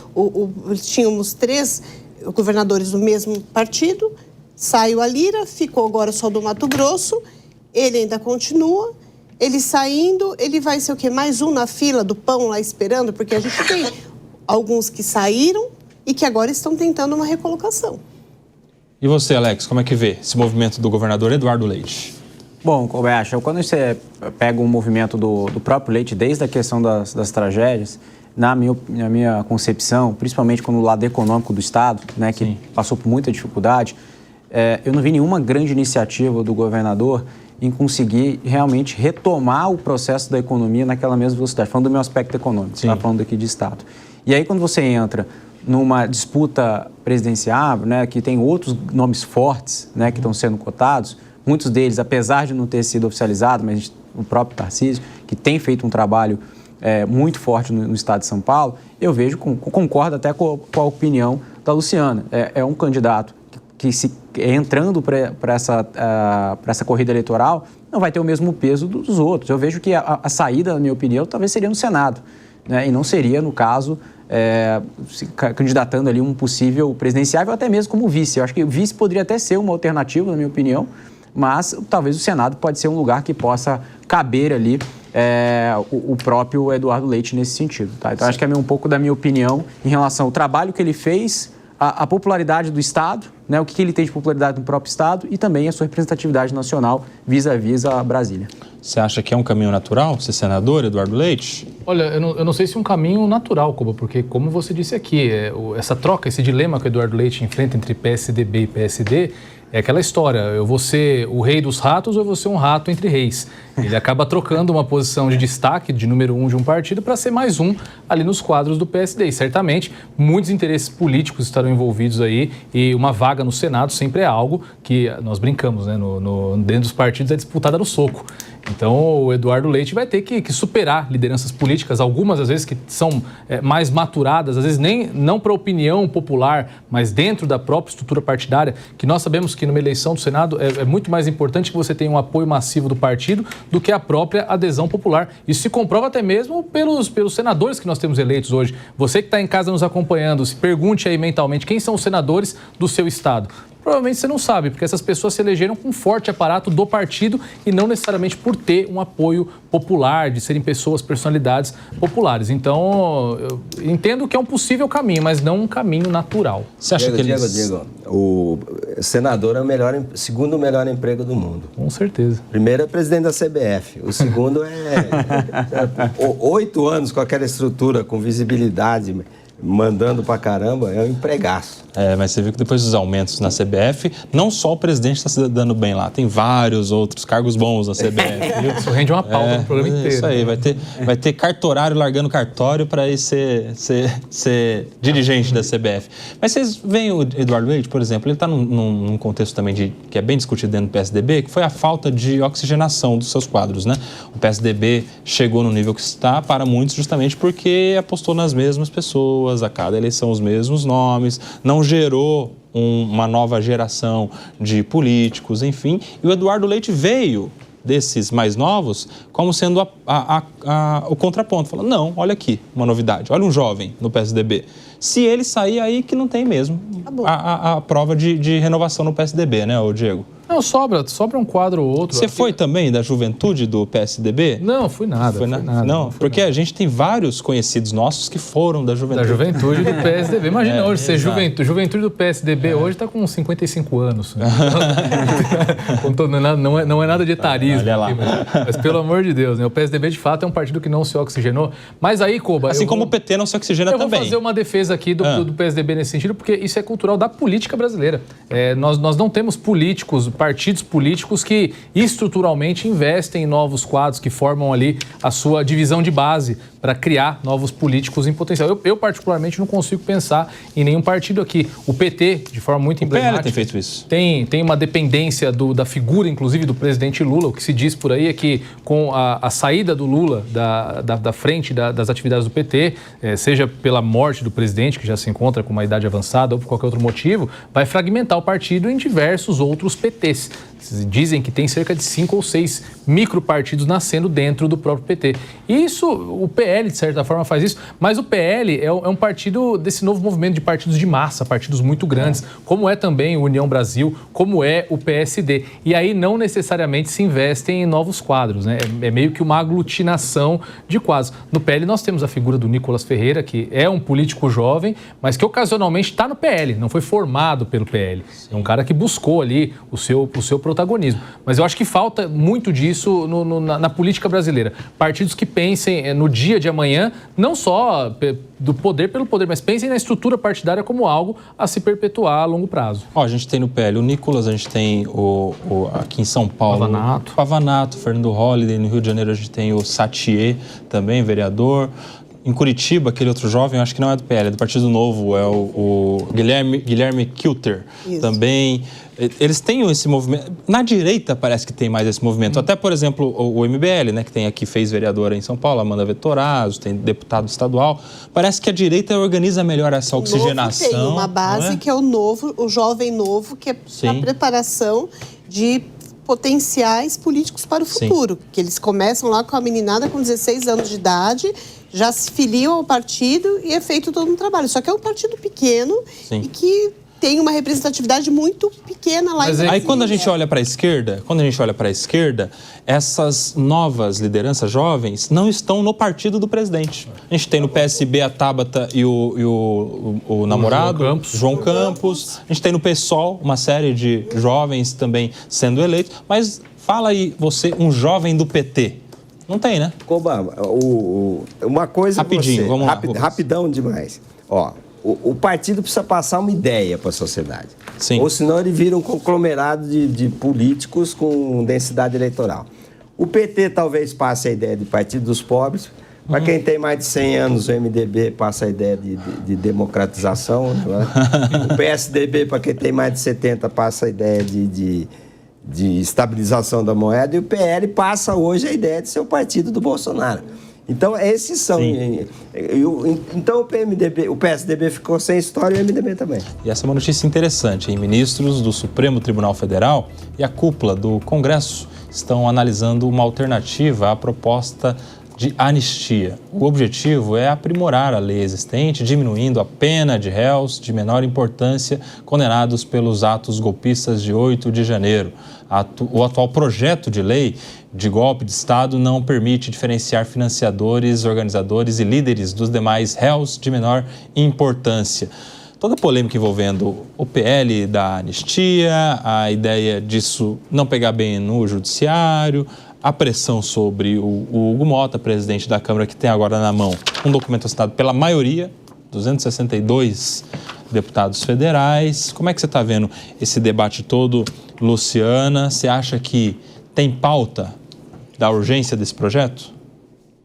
tínhamos 3 governadores do mesmo partido, saiu a Lira, ficou agora só do Mato Grosso, ele ainda continua, ele saindo, ele vai ser o quê? Mais um na fila do pão lá esperando? Porque a gente tem alguns que saíram e que agora estão tentando uma recolocação. E você, Alex, como é que vê esse movimento do governador Eduardo Leite? Bom, Kobayashi, quando você pega o movimento do próprio Leite, desde a questão das tragédias, na minha concepção, principalmente quando o lado econômico do Estado, né, que passou por muita dificuldade, eu não vi nenhuma grande iniciativa do governador em conseguir realmente retomar o processo da economia naquela mesma velocidade. Falando do meu aspecto econômico, você está falando aqui de Estado. E aí, quando você entra numa disputa presidencial, né, que tem outros nomes fortes, né, que estão sendo cotados, muitos deles, apesar de não ter sido oficializado, mas o próprio Tarcísio, que tem feito um trabalho muito forte no estado de São Paulo, eu vejo, concordo até com a opinião da Luciana. É um candidato que entrando para essa corrida eleitoral, não vai ter o mesmo peso dos outros. Eu vejo que a saída, na minha opinião, talvez seria no Senado, né, e não seria, no caso, se candidatando ali um possível presidenciável, ou até mesmo como vice. Eu acho que o vice poderia até ser uma alternativa, na minha opinião, mas talvez o Senado pode ser um lugar que possa caber ali o próprio Eduardo Leite nesse sentido. Tá? Então, acho que é um pouco da minha opinião em relação ao trabalho que ele fez, a popularidade do Estado, né, o que ele tem de popularidade no próprio Estado e também a sua representatividade nacional vis-à-vis a Brasília. Você acha que é um caminho natural ser senador, Eduardo Leite? Olha, eu não sei se é um caminho natural, Koba, porque como você disse aqui, essa troca, esse dilema que o Eduardo Leite enfrenta entre PSDB e PSD é aquela história, eu vou ser o rei dos ratos ou eu vou ser um rato entre reis. Ele acaba trocando uma posição de destaque de número 1 de um partido para ser mais um ali nos quadros do PSD. E certamente muitos interesses políticos estarão envolvidos aí e uma vaga no Senado sempre é algo que nós brincamos, né? Dentro dos partidos é disputada no soco. Então, o Eduardo Leite vai ter que superar lideranças políticas, algumas às vezes que são mais maturadas, às vezes não para a opinião popular, mas dentro da própria estrutura partidária, que nós sabemos que numa eleição do Senado é muito mais importante que você tenha um apoio massivo do partido do que a própria adesão popular. Isso se comprova até mesmo pelos senadores que nós temos eleitos hoje. Você que está em casa nos acompanhando, se pergunte aí mentalmente quem são os senadores do seu estado. Provavelmente você não sabe, porque essas pessoas se elegeram com um forte aparato do partido e não necessariamente por ter um apoio popular, de serem personalidades populares. Então, eu entendo que é um possível caminho, mas não um caminho natural. Você acha Diego, o senador é o segundo melhor emprego do mundo. Com certeza. Primeiro é presidente da CBF, o segundo é 8 anos com aquela estrutura, com visibilidade, mandando pra caramba, é um empregaço. Mas você viu que depois dos aumentos na CBF, não só o presidente está se dando bem lá, tem vários outros cargos bons na CBF. Isso rende uma pauta no programa inteiro. Isso aí, vai ter cartorário largando cartório para ir ser dirigente da CBF. Mas vocês veem o Eduardo Leite, por exemplo, ele está num contexto também que é bem discutido dentro do PSDB, que foi a falta de oxigenação dos seus quadros, né? O PSDB chegou no nível que está para muitos justamente porque apostou nas mesmas pessoas, a cada eleição os mesmos nomes, não gerou uma nova geração de políticos, enfim. E o Eduardo Leite veio desses mais novos como sendo o contraponto. Falando, não, olha aqui, uma novidade. Olha um jovem no PSDB. Se ele sair, aí que não tem mesmo a prova de renovação no PSDB, né, Diego? Não, sobra um quadro ou outro. Você foi também da juventude do PSDB? Não, fui nada. Não, porque a gente tem vários conhecidos nossos que foram da juventude. Da juventude do PSDB. Imagina hoje ser juventude do PSDB hoje está com 55 anos. Não é nada de etarismo. Olha lá. Aqui, mas pelo amor de Deus, né? O PSDB de fato é um partido que não se oxigenou. Mas aí, Koba... Assim como o PT não se oxigena também. Eu vou fazer uma defesa aqui do PSDB nesse sentido, porque isso é cultural da política brasileira. Nós não temos partidos políticos que estruturalmente investem em novos quadros, que formam ali a sua divisão de base para criar novos políticos em potencial. Eu particularmente não consigo pensar em nenhum partido aqui. O PT, de forma muito emblemática... O PL tem feito isso. Tem uma dependência da figura, inclusive, do presidente Lula. O que se diz por aí é que com a saída do Lula da frente das atividades do PT, seja pela morte do presidente, que já se encontra com uma idade avançada, ou por qualquer outro motivo, vai fragmentar o partido em diversos outros PTs. Dizem que tem cerca de 5 ou 6 micropartidos nascendo dentro do próprio PT. E isso, o PL, de certa forma, faz isso, mas o PL é um partido desse novo movimento de partidos de massa, partidos muito grandes, como é também o União Brasil, como é o PSD. E aí não necessariamente se investem em novos quadros, né? É meio que uma aglutinação de quadros. No PL nós temos a figura do Nicolas Ferreira, que é um político jovem, mas que ocasionalmente está no PL, não foi formado pelo PL. É um cara que buscou ali o seu protagonismo. Mas eu acho que falta muito disso na política brasileira. Partidos que pensem no dia de amanhã, não só do poder pelo poder, mas pensem na estrutura partidária como algo a se perpetuar a longo prazo. A gente tem no PL o Nicolas, a gente tem aqui em São Paulo Pavanato, Fernando Holliday, no Rio de Janeiro a gente tem o Satier, também vereador. Em Curitiba, aquele outro jovem, acho que não é do PL, é do Partido Novo, é o Guilherme Kilter, também. Eles têm esse movimento. Na direita parece que tem mais esse movimento. Até, por exemplo, o MBL, né, que tem aqui, fez vereadora em São Paulo, Amanda Vettorazzo, tem deputado estadual. Parece que a direita organiza melhor essa oxigenação. Tem uma base que é o jovem novo, que é a preparação de potenciais políticos para o futuro. Que eles começam lá com a meninada com 16 anos de idade, já se filiam ao partido e é feito todo um trabalho. Só que é um partido pequeno e que tem uma representatividade muito pequena lá. Aí quando a gente olha para a esquerda, essas novas lideranças jovens não estão no partido do presidente. A gente tem no PSB a Tabata e o namorado, João Campos. A gente tem no PSOL uma série de jovens também sendo eleitos. Mas fala aí, você, um jovem do PT. Não tem, né? Coba, uma coisa... Rapidinho, vamos lá. Rapidão demais. Ó, o partido precisa passar uma ideia para a sociedade. Sim. Ou senão ele vira um conglomerado de políticos com densidade eleitoral. O PT talvez passe a ideia de partido dos pobres. Para quem tem mais de 100 anos, o MDB passa a ideia de democratização. Né? O PSDB, para quem tem mais de 70, passa a ideia de estabilização da moeda. E o PL passa hoje a ideia de ser o partido do Bolsonaro. Então, esses são... Então, o PSDB ficou sem história e o MDB também. E essa é uma notícia interessante, hein? Ministros do Supremo Tribunal Federal e a cúpula do Congresso estão analisando uma alternativa à proposta de anistia. O objetivo é aprimorar a lei existente, diminuindo a pena de réus de menor importância condenados pelos atos golpistas de 8 de janeiro. O atual projeto de lei de golpe de Estado não permite diferenciar financiadores, organizadores e líderes dos demais réus de menor importância. Toda a polêmica envolvendo o PL da anistia, a ideia disso não pegar bem no judiciário, a pressão sobre o Hugo Mota, presidente da Câmara, que tem agora na mão um documento assinado pela maioria, 262 deputados federais. Como é que você está vendo esse debate todo, Luciana? Você acha que tem pauta da urgência desse projeto?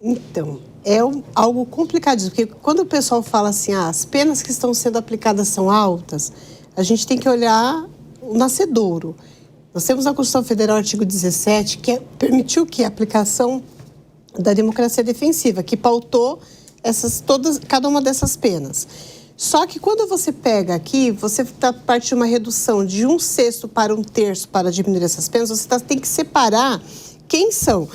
Então, é algo complicadíssimo, porque quando o pessoal fala assim, as penas que estão sendo aplicadas são altas, a gente tem que olhar o nascedouro. Nós temos na Constituição Federal, artigo 17, que permitiu que a aplicação da democracia defensiva, que pautou cada uma dessas penas. Só que quando você pega aqui, você está partindo de uma redução de 1/6 para 1/3 para diminuir essas penas, você tem que separar quem são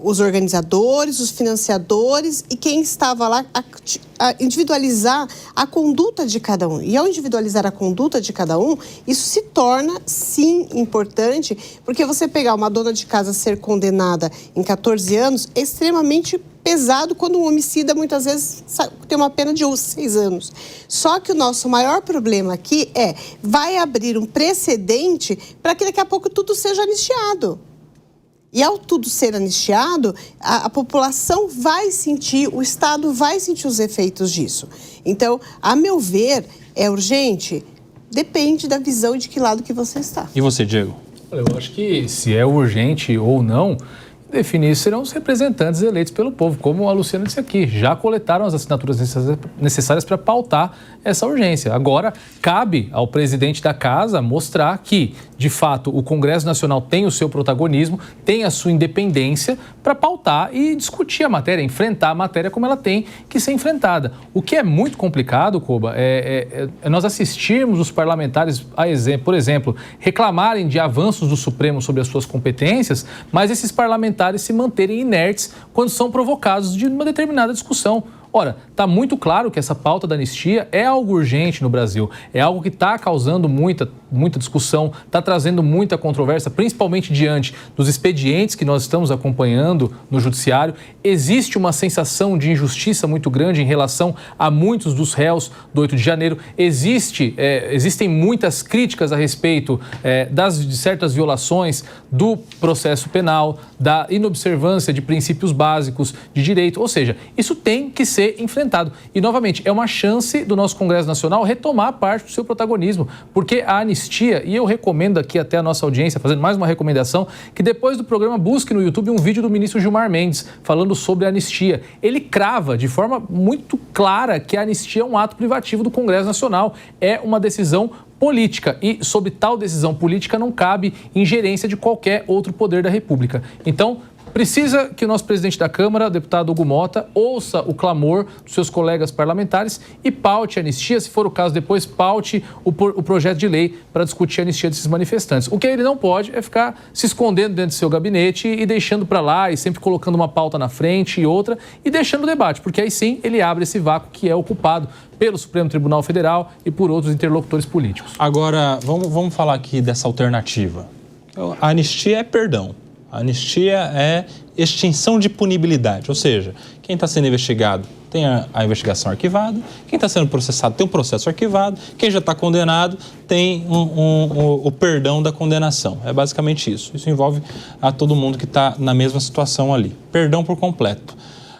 os organizadores, os financiadores e quem estava lá a individualizar a conduta de cada um. E ao individualizar a conduta de cada um, isso se torna, sim, importante, porque você pegar uma dona de casa ser condenada em 14 anos é extremamente pesado quando um homicida muitas vezes tem uma pena de 6 anos. Só que o nosso maior problema aqui vai abrir um precedente para que daqui a pouco tudo seja anistiado. E ao tudo ser anistiado, a população vai sentir, o Estado vai sentir os efeitos disso. Então, a meu ver, é urgente? Depende da visão e de que lado que você está. E você, Diego? Eu acho que se é urgente ou não, definir serão os representantes eleitos pelo povo, como a Luciana disse aqui. Já coletaram as assinaturas necessárias para pautar essa urgência. Agora, cabe ao presidente da casa mostrar que, de fato, o Congresso Nacional tem o seu protagonismo, tem a sua independência para pautar e discutir a matéria, enfrentar a matéria como ela tem que ser enfrentada. O que é muito complicado, Coba, é nós assistirmos os parlamentares, por exemplo, reclamarem de avanços do Supremo sobre as suas competências, mas esses parlamentares se manterem inertes quando são provocados de uma determinada discussão. Ora, está muito claro que essa pauta da anistia é algo urgente no Brasil, é algo que está causando muita discussão, está trazendo muita controvérsia, principalmente diante dos expedientes que nós estamos acompanhando no judiciário. Existe uma sensação de injustiça muito grande em relação a muitos dos réus do 8 de janeiro. Existem muitas críticas a respeito de certas violações do processo penal, da inobservância de princípios básicos de direito, ou seja, isso tem que ser enfrentado. E, novamente, é uma chance do nosso Congresso Nacional retomar parte do seu protagonismo, porque a anistia, e eu recomendo aqui até a nossa audiência, fazendo mais uma recomendação, que depois do programa busque no YouTube um vídeo do ministro Gilmar Mendes falando sobre a anistia. Ele crava de forma muito clara que a anistia é um ato privativo do Congresso Nacional, é uma decisão política e sobre tal decisão política não cabe ingerência de qualquer outro poder da República. Então, Precisa que o nosso presidente da Câmara, o deputado Hugo Mota, ouça o clamor dos seus colegas parlamentares e paute a anistia, se for o caso, depois paute o projeto de lei para discutir a anistia desses manifestantes. O que ele não pode é ficar se escondendo dentro do seu gabinete e deixando para lá e sempre colocando uma pauta na frente e outra e deixando o debate, porque aí sim ele abre esse vácuo que é ocupado pelo Supremo Tribunal Federal e por outros interlocutores políticos. Agora, vamos falar aqui dessa alternativa. A anistia é perdão. A anistia é extinção de punibilidade, ou seja, quem está sendo investigado tem a investigação arquivada, quem está sendo processado tem um processo arquivado, quem já está condenado tem o perdão da condenação. É basicamente isso. Isso envolve a todo mundo que está na mesma situação ali. Perdão por completo.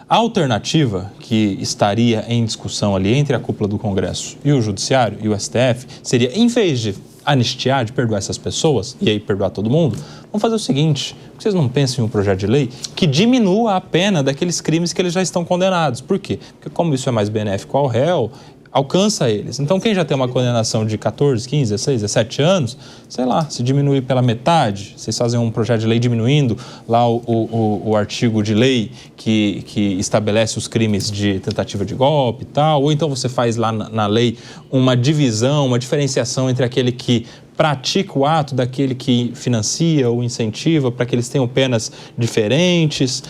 A alternativa que estaria em discussão ali entre a cúpula do Congresso e o Judiciário e o STF seria, em vez de anistiar, de perdoar essas pessoas e aí perdoar todo mundo, vamos fazer o seguinte: vocês não pensam em um projeto de lei que diminua a pena daqueles crimes que eles já estão condenados. Por quê? Porque como isso é mais benéfico ao réu, alcança eles. Então, quem já tem uma condenação de 14, 15, 16, 17 anos, sei lá, se diminuir pela metade, vocês fazem um projeto de lei diminuindo lá o artigo de lei que estabelece os crimes de tentativa de golpe e tal, ou então você faz lá na lei uma divisão, uma diferenciação entre aquele que pratica o ato daquele que financia ou incentiva, para que eles tenham penas diferentes.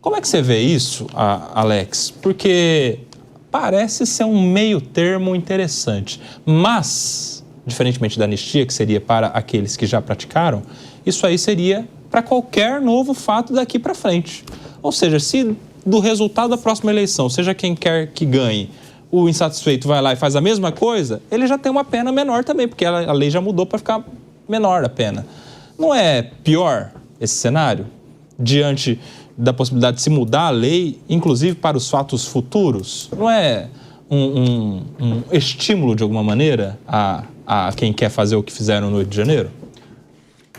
Como é que você vê isso, Alex? Porque parece ser um meio termo interessante, mas, diferentemente da anistia, que seria para aqueles que já praticaram, isso aí seria para qualquer novo fato daqui para frente. Ou seja, se do resultado da próxima eleição, seja quem quer que ganhe, o insatisfeito vai lá e faz a mesma coisa, ele já tem uma pena menor também, porque a lei já mudou para ficar menor a pena. Não é pior esse cenário, diante da possibilidade de se mudar a lei, inclusive para os fatos futuros? Não é um estímulo, de alguma maneira, a quem quer fazer o que fizeram no 8 de janeiro?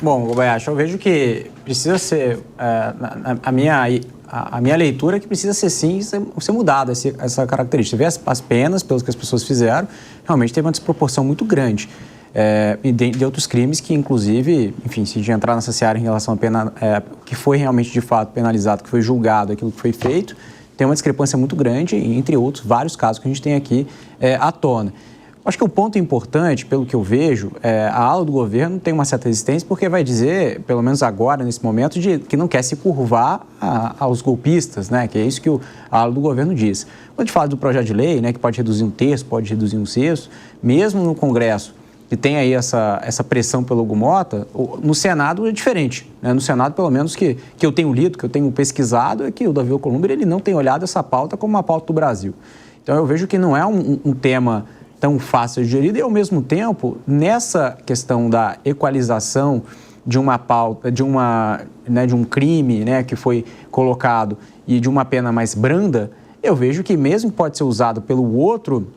Bom, Kobayashi, eu vejo que precisa ser, a minha leitura é que precisa ser sim, ser mudada essa característica. Você vê as penas, pelos que as pessoas fizeram, realmente teve uma desproporção muito grande. E de outros crimes que, inclusive, enfim, se a gente entrar nessa seara em relação à pena, que foi realmente, de fato, penalizado, que foi julgado, aquilo que foi feito, tem uma discrepância muito grande, entre outros, vários casos que a gente tem aqui à tona. Acho que o ponto importante, pelo que eu vejo, a ala do governo tem uma certa resistência porque vai dizer, pelo menos agora, nesse momento, que não quer se curvar aos golpistas, né? Que é isso que a ala do governo diz. Quando a gente fala do projeto de lei, né, que pode reduzir um terço, pode reduzir um sexto, mesmo no Congresso, que tem aí essa pressão pelo Hugo Mota, no Senado é diferente. Né? No Senado, pelo menos, que eu tenho lido, que eu tenho pesquisado, é que o Davi Alcolumbre ele não tem olhado essa pauta como uma pauta do Brasil. Então, eu vejo que não é um tema tão fácil de gerir e, ao mesmo tempo, nessa questão da equalização de uma pauta, de um crime, né, que foi colocado e de uma pena mais branda, eu vejo que mesmo que pode ser usado pelo outro,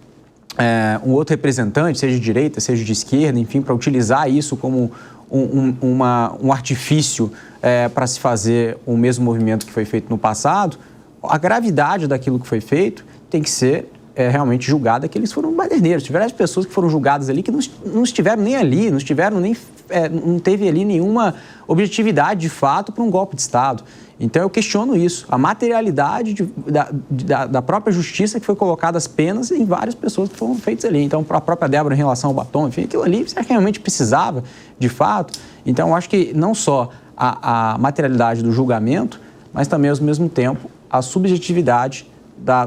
um outro representante, seja de direita, seja de esquerda, enfim, para utilizar isso como um artifício para se fazer o mesmo movimento que foi feito no passado, a gravidade daquilo que foi feito tem que ser realmente julgada, que eles foram baderneiros. Tiveram as pessoas que foram julgadas ali que não estiveram nem ali, não teve ali nenhuma objetividade de fato para um golpe de Estado. Então eu questiono isso, a materialidade da própria justiça que foi colocada as penas em várias pessoas que foram feitas ali. Então a própria Débora em relação ao batom, enfim, aquilo ali, será que realmente precisava de fato? Então eu acho que não só a materialidade do julgamento, mas também ao mesmo tempo a subjetividade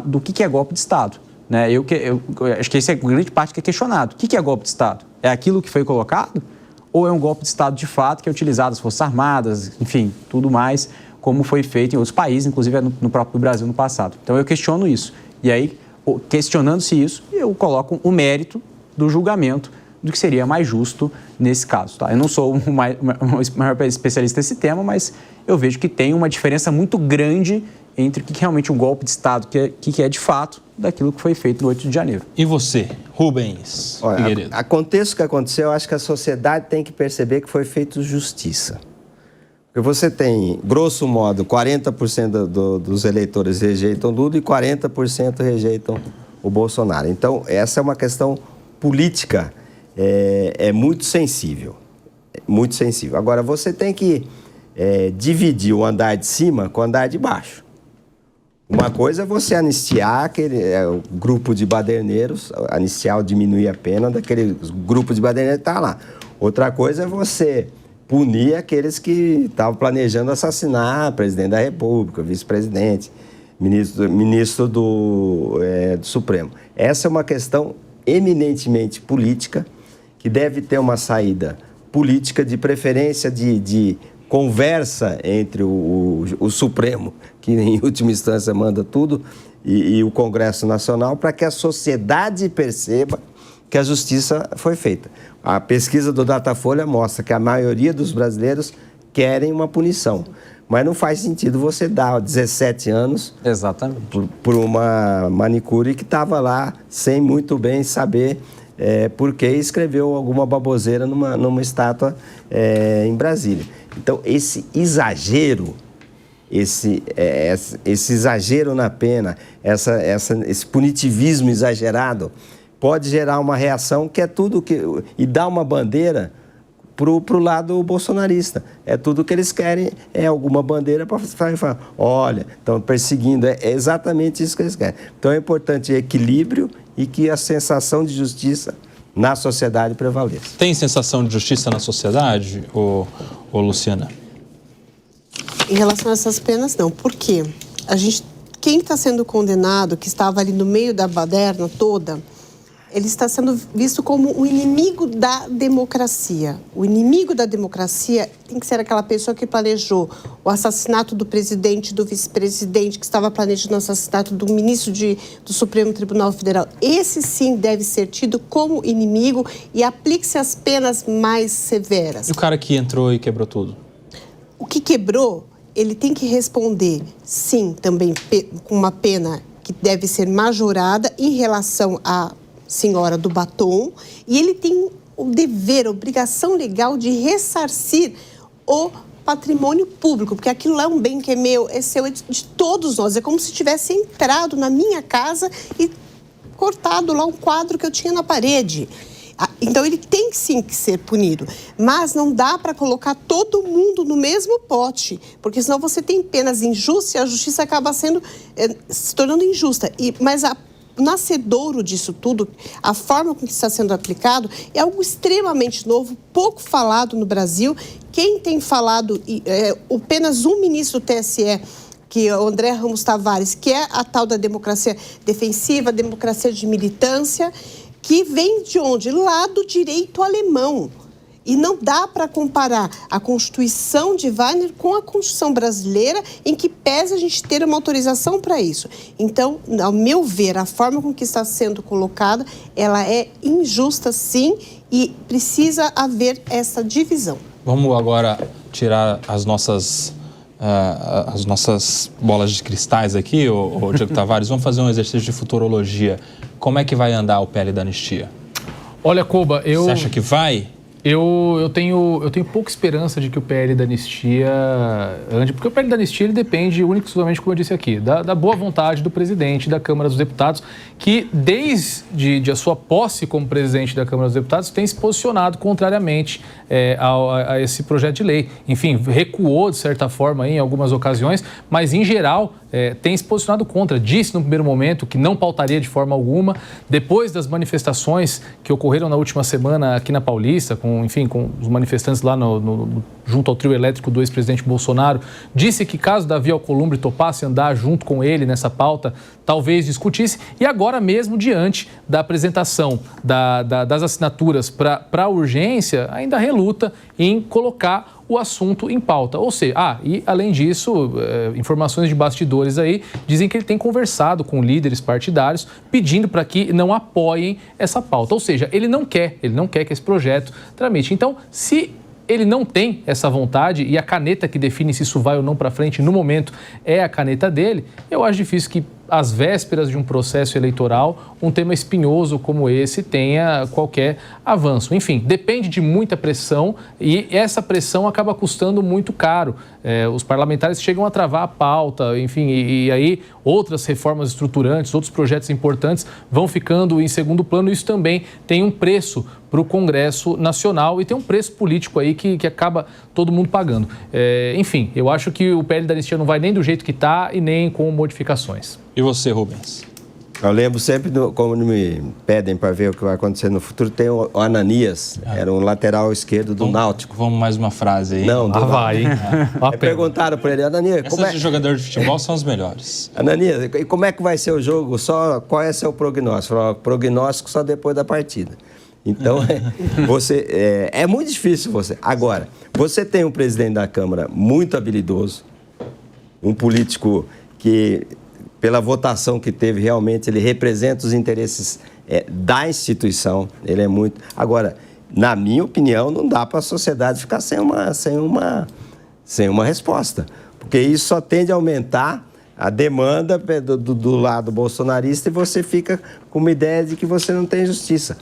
do que é golpe de Estado. Né? Eu acho que essa é a grande parte que é questionado. O que é golpe de Estado? É aquilo que foi colocado? Ou é um golpe de Estado de fato que é utilizado as Forças Armadas, enfim, tudo mais, como foi feito em outros países, inclusive no próprio Brasil no passado. Então eu questiono isso. E aí, questionando-se isso, eu coloco o mérito do julgamento do que seria mais justo nesse caso. Tá? Eu não sou o maior especialista nesse tema, mas eu vejo que tem uma diferença muito grande entre o que realmente um golpe de Estado, que é de fato daquilo que foi feito no 8 de janeiro. E você, Rubens Figueiredo? Aconteça o que aconteceu, eu acho que a sociedade tem que perceber que foi feito justiça. Porque você tem, grosso modo, 40% dos eleitores rejeitam Lula e 40% rejeitam o Bolsonaro. Então, essa é uma questão política, muito sensível. Muito sensível. Agora, você tem que dividir o andar de cima com o andar de baixo. Uma coisa é você anistiar o grupo de baderneiros, anistiar ou diminuir a pena daquele grupo de baderneiros que está lá. Outra coisa é você punir aqueles que estavam planejando assassinar o presidente da República, o vice-presidente, ministro do Supremo. Essa é uma questão eminentemente política, que deve ter uma saída política, de preferência de conversa entre o Supremo, que em última instância manda tudo, e o Congresso Nacional, para que a sociedade perceba que a justiça foi feita. A pesquisa do Datafolha mostra que a maioria dos brasileiros querem uma punição. Mas não faz sentido você dar 17 anos por uma manicure que estava lá sem muito bem saber por que escreveu alguma baboseira numa estátua em Brasília. Então, esse exagero, esse exagero na pena, esse punitivismo exagerado, pode gerar uma reação que é tudo e dar uma bandeira para o lado bolsonarista. É tudo que eles querem, é alguma bandeira para falar, olha, estão perseguindo, é exatamente isso que eles querem. Então é importante equilíbrio e que a sensação de justiça na sociedade prevaleça. Tem sensação de justiça na sociedade, ô Luciana? Em relação a essas penas, não. Por quê? Quem está sendo condenado, que estava ali no meio da baderna toda, ele está sendo visto como o inimigo da democracia. O inimigo da democracia tem que ser aquela pessoa que planejou o assassinato do presidente, do vice-presidente, que estava planejando o assassinato do ministro do Supremo Tribunal Federal. Esse sim deve ser tido como inimigo e aplique-se as penas mais severas. E o cara que entrou e quebrou tudo? O que quebrou, ele tem que responder, sim, também com uma pena que deve ser majorada em relação à senhora do batom, e ele tem o dever, a obrigação legal de ressarcir o patrimônio público, porque aquilo lá é um bem que é meu, é seu, é de todos nós. É como se tivesse entrado na minha casa e cortado lá um quadro que eu tinha na parede. Então, ele tem sim que ser punido, mas não dá para colocar todo mundo no mesmo pote, porque senão você tem penas injustas e a justiça acaba se tornando injusta. Mas o nascedouro disso tudo, a forma com que está sendo aplicado, é algo extremamente novo, pouco falado no Brasil. Quem tem falado, apenas um ministro do TSE, que é o André Ramos Tavares, que é a tal da democracia defensiva, democracia de militância, que vem de onde? Lá do direito alemão. E não dá para comparar a Constituição de Weiner com a Constituição brasileira, em que pesa a gente ter uma autorização para isso. Então, ao meu ver, a forma com que está sendo colocada, ela é injusta, sim, e precisa haver essa divisão. Vamos agora tirar as nossas bolas de cristais aqui, o Diego Tavares. Vamos fazer um exercício de futurologia. Como é que vai andar o PL da anistia? Olha, Koba, Você acha que vai? Eu tenho pouca esperança de que o PL da anistia ande, porque o PL da anistia ele depende única e exclusivamente, como eu disse aqui, da boa vontade do presidente da Câmara dos Deputados, que desde a sua posse como presidente da Câmara dos Deputados tem se posicionado contrariamente a esse projeto de lei. Enfim, recuou de certa forma em algumas ocasiões, mas em geral tem se posicionado contra. Disse no primeiro momento que não pautaria de forma alguma. Depois das manifestações que ocorreram na última semana aqui na Paulista, com os manifestantes lá junto ao trio elétrico do ex-presidente Bolsonaro, disse que caso Davi Alcolumbre topasse andar junto com ele nessa pauta, talvez discutisse. E agora mesmo, diante da apresentação das assinaturas para a urgência, ainda reluta em colocar o assunto em pauta. Ou seja, e além disso, informações de bastidores aí dizem que ele tem conversado com líderes partidários pedindo para que não apoiem essa pauta. Ou seja, ele não quer que esse projeto tramite. Então, se ele não tem essa vontade e a caneta que define se isso vai ou não para frente no momento é a caneta dele, eu acho difícil que às vésperas de um processo eleitoral, um tema espinhoso como esse tenha qualquer avanço. Enfim, depende de muita pressão e essa pressão acaba custando muito caro. Os parlamentares chegam a travar a pauta, enfim, e aí outras reformas estruturantes, outros projetos importantes vão ficando em segundo plano. Isso também tem um preço para o Congresso Nacional e tem um preço político aí que acaba todo mundo pagando. Enfim, eu acho que o PL da anistia não vai nem do jeito que está e nem com modificações. E você, Rubens? Eu lembro sempre, como me pedem para ver o que vai acontecer no futuro, tem o Ananias, era um lateral esquerdo do Náutico. Vamos mais uma frase aí. Não, vai, hein? Perguntaram para ele, Ananias, Essas de jogador de futebol são os melhores. Ananias, e como é que vai ser o jogo? Qual é seu prognóstico? Falou, prognóstico só depois da partida. Então, é muito difícil você. Agora, você tem um presidente da Câmara muito habilidoso, um político que, pela votação que teve, realmente ele representa os interesses da instituição. Ele é muito... Agora, na minha opinião, não dá para a sociedade ficar sem uma resposta, porque isso só tende a aumentar a demanda do lado bolsonarista e você fica com uma ideia de que você não tem justiça.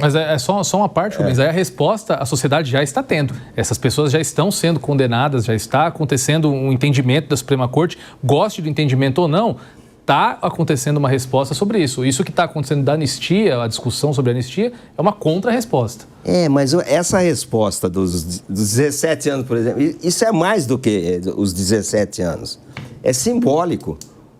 Mas é só uma parte, Rubens. Aí a resposta a sociedade já está tendo. Essas pessoas já estão sendo condenadas, já está acontecendo um entendimento da Suprema Corte, goste do entendimento ou não, está acontecendo uma resposta sobre isso. Isso que está acontecendo da anistia, a discussão sobre a anistia, é uma contra-resposta. Mas essa resposta dos 17 anos, por exemplo, isso é mais do que os 17 anos. É simbólico,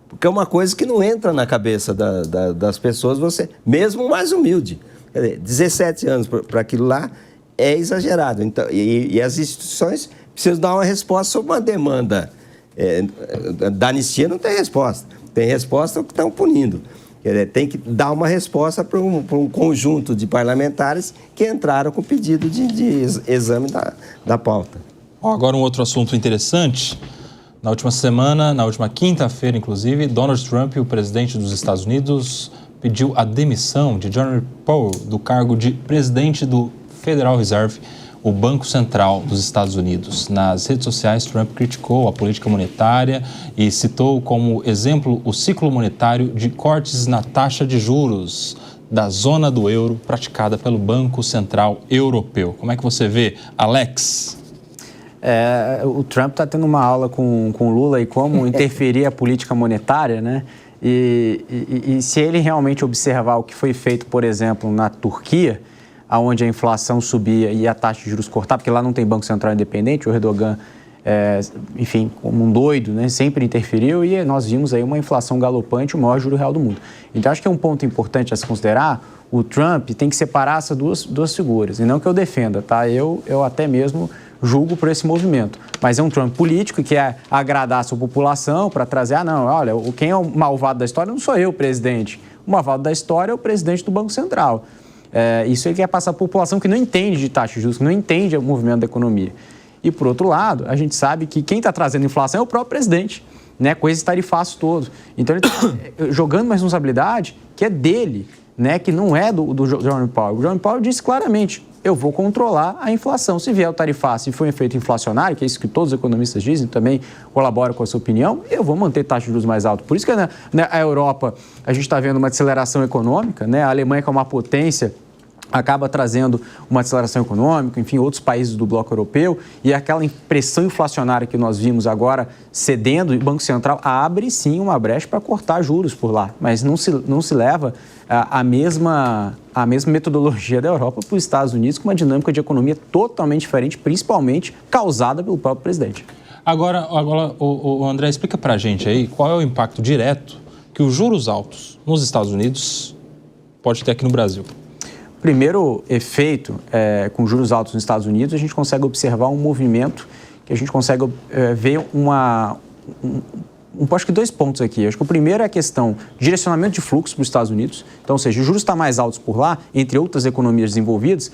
porque é uma coisa que não entra na cabeça das pessoas, você, mesmo mais humilde. Quer dizer, 17 anos para aquilo lá é exagerado. Então, e as instituições precisam dar uma resposta sobre uma demanda. Da anistia não tem resposta. Tem resposta ao que estão punindo. Quer dizer, tem que dar uma resposta para um conjunto de parlamentares que entraram com pedido de exame da pauta. Agora um outro assunto interessante. Na última semana, na última quinta-feira, inclusive, Donald Trump, o presidente dos Estados Unidos, pediu a demissão de Jerome Powell do cargo de presidente do Federal Reserve, o Banco Central dos Estados Unidos. Nas redes sociais, Trump criticou a política monetária e citou como exemplo o ciclo monetário de cortes na taxa de juros da zona do euro praticada pelo Banco Central Europeu. Como é que você vê, Alex? O Trump está tendo uma aula com o Lula e como interferir a política monetária, né? E se ele realmente observar o que foi feito, por exemplo, na Turquia, onde a inflação subia e a taxa de juros cortava, porque lá não tem Banco Central independente, o Erdogan, enfim, como um doido, né, sempre interferiu e nós vimos aí uma inflação galopante, o maior juro real do mundo. Então, acho que é um ponto importante a se considerar, o Trump tem que separar essas duas figuras, e não que eu defenda, tá? Eu até mesmo julgo por esse movimento, mas é um Trump político que quer agradar a sua população para trazer, não, olha, quem é o malvado da história não sou eu, presidente, o malvado da história é o presidente do Banco Central. Isso ele quer passar para a população que não entende de taxa de juros, que não entende o movimento da economia. E, por outro lado, a gente sabe que quem está trazendo inflação é o próprio presidente, né, com esse tarifaço todo. Então, ele está jogando uma responsabilidade que é dele, né, que não é do Jerome Powell. O Jerome Powell disse claramente, eu vou controlar a inflação. Se vier o tarifaço e for um efeito inflacionário, que é isso que todos os economistas dizem, também colaboram com a sua opinião, eu vou manter taxa de juros mais alta. Por isso que a Europa, a gente está vendo uma aceleração econômica, né? A Alemanha, que é uma potência, acaba trazendo uma aceleração econômica, enfim, outros países do bloco europeu, e aquela pressão inflacionária que nós vimos agora cedendo, e o Banco Central abre sim uma brecha para cortar juros por lá, mas não se leva a mesma metodologia da Europa para os Estados Unidos, com uma dinâmica de economia totalmente diferente, principalmente causada pelo próprio presidente. Agora o André, explica para a gente aí qual é o impacto direto que os juros altos nos Estados Unidos pode ter aqui no Brasil. Primeiro efeito, com juros altos nos Estados Unidos, a gente consegue observar um movimento que a gente consegue ver acho que 2 pontos aqui. Acho que o primeiro é a questão de direcionamento de fluxo para os Estados Unidos. Então, ou seja, os juros estão mais altos por lá, entre outras economias desenvolvidas,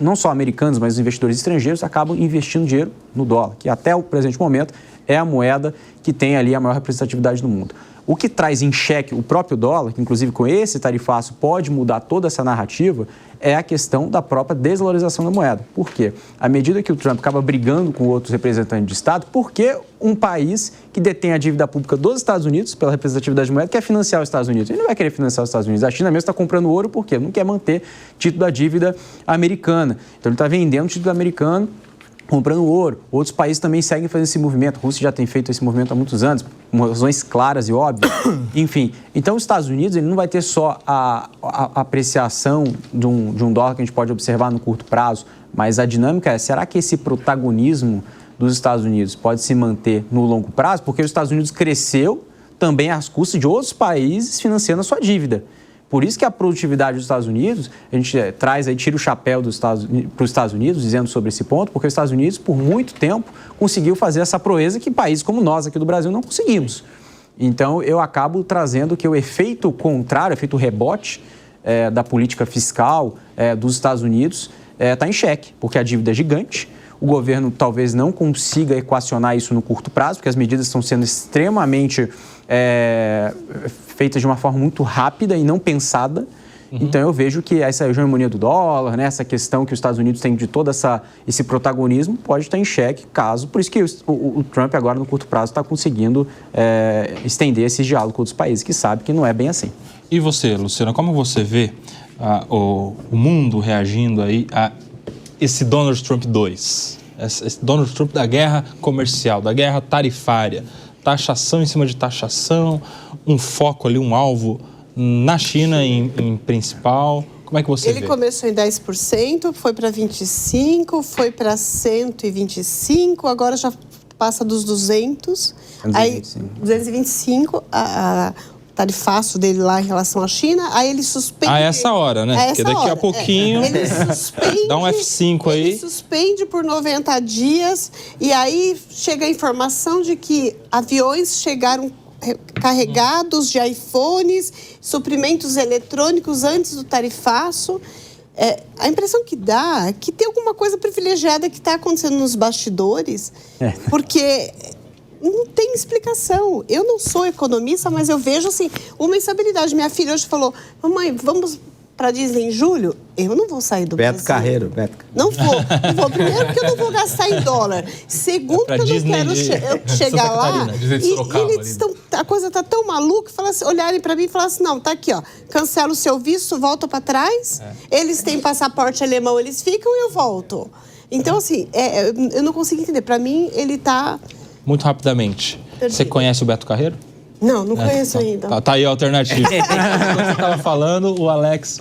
não só americanos, mas os investidores estrangeiros acabam investindo dinheiro no dólar, que até o presente momento é a moeda que tem ali a maior representatividade no mundo. O que traz em xeque o próprio dólar, que inclusive com esse tarifaço pode mudar toda essa narrativa, é a questão da própria desvalorização da moeda. Por quê? À medida que o Trump acaba brigando com outros representantes de Estado, por que um país que detém a dívida pública dos Estados Unidos, pela representatividade de moeda, quer financiar os Estados Unidos? Ele não vai querer financiar os Estados Unidos. A China mesmo está comprando ouro porque não quer manter título da dívida americana. Então ele está vendendo título americano comprando ouro. Outros países também seguem fazendo esse movimento. A Rússia já tem feito esse movimento há muitos anos, com razões claras e óbvias. Enfim, então os Estados Unidos ele não vai ter só a apreciação de um dólar que a gente pode observar no curto prazo, mas a dinâmica é, será que esse protagonismo dos Estados Unidos pode se manter no longo prazo? Porque os Estados Unidos cresceu também às custas de outros países financiando a sua dívida. Por isso que a produtividade dos Estados Unidos, a gente tira o chapéu para os Estados Unidos, dizendo sobre esse ponto, porque os Estados Unidos, por muito tempo, conseguiu fazer essa proeza que países como nós, aqui do Brasil, não conseguimos. Então, eu acabo trazendo que o efeito contrário, o efeito rebote da política fiscal dos Estados Unidos está em xeque, porque a dívida é gigante. O governo talvez não consiga equacionar isso no curto prazo, porque as medidas estão sendo extremamente feitas de uma forma muito rápida e não pensada. Então, eu vejo que essa hegemonia do dólar, né, essa questão que os Estados Unidos têm de todo esse protagonismo pode estar em xeque, caso... Por isso que o Trump agora, no curto prazo, está conseguindo estender esse diálogo com outros países, que sabe que não é bem assim. E você, Luciana, como você vê o mundo reagindo aí a esse Donald Trump 2? Esse Donald Trump da guerra comercial, da guerra tarifária, taxação em cima de taxação, um foco ali, um alvo na China em principal. Como é que você vê? Ele começou em 10%, foi para 25%, foi para 125%, agora já passa dos 200%. 225. Aí, 225%, tarifaço dele lá em relação à China, aí ele suspende... A essa hora, né? Porque daqui a pouquinho ele suspende, dá um F5 aí. Ele suspende por 90 dias e aí chega a informação de que aviões chegaram carregados de iPhones, suprimentos eletrônicos antes do tarifaço. A impressão que dá é que tem alguma coisa privilegiada que está acontecendo nos bastidores, porque... não tem explicação. Eu não sou economista, mas eu vejo, assim, uma instabilidade. Minha filha hoje falou, mamãe, vamos para Disney em julho? Eu não vou sair do Brasil. Beto Carreiro, Beto. Não vou. Primeiro, porque eu não vou gastar em dólar. Segundo, que eu não quero chegar lá. E eles estão... A coisa está tão maluca, olharem para mim e falar assim, não, tá aqui, ó, cancela o seu visto, volta para trás. Eles têm passaporte alemão, eles ficam e eu volto. Então, assim, eu não consigo entender. Para mim, ele está... Muito rapidamente. Perdido. Você conhece o Beto Carreiro? Não conheço ainda. Tá aí a alternativa. Quando você estava falando, o Alex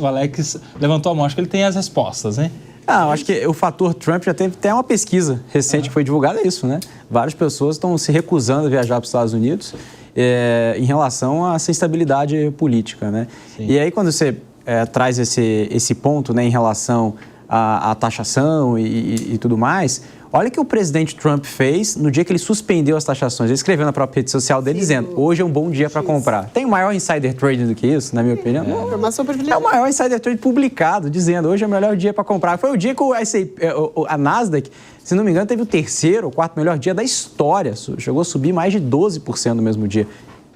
levantou a mão. Acho que ele tem as respostas, hein? Eu acho que o fator Trump já teve até uma pesquisa recente que foi divulgada, isso, né? Várias pessoas estão se recusando a viajar para os Estados Unidos em relação a essa instabilidade política, né? Sim. E aí, quando você traz esse ponto, né, em relação à taxação e tudo mais... Olha o que o presidente Trump fez no dia que ele suspendeu as taxações. Ele escreveu na própria rede social dele dizendo, hoje é um bom dia para comprar. Tem maior insider trading do que isso, na minha opinião? Informação privilegiada. É o maior insider trading publicado, dizendo, hoje é o melhor dia para comprar. Foi o dia que a Nasdaq, se não me engano, teve o terceiro ou quarto melhor dia da história. Chegou a subir mais de 12% no mesmo dia.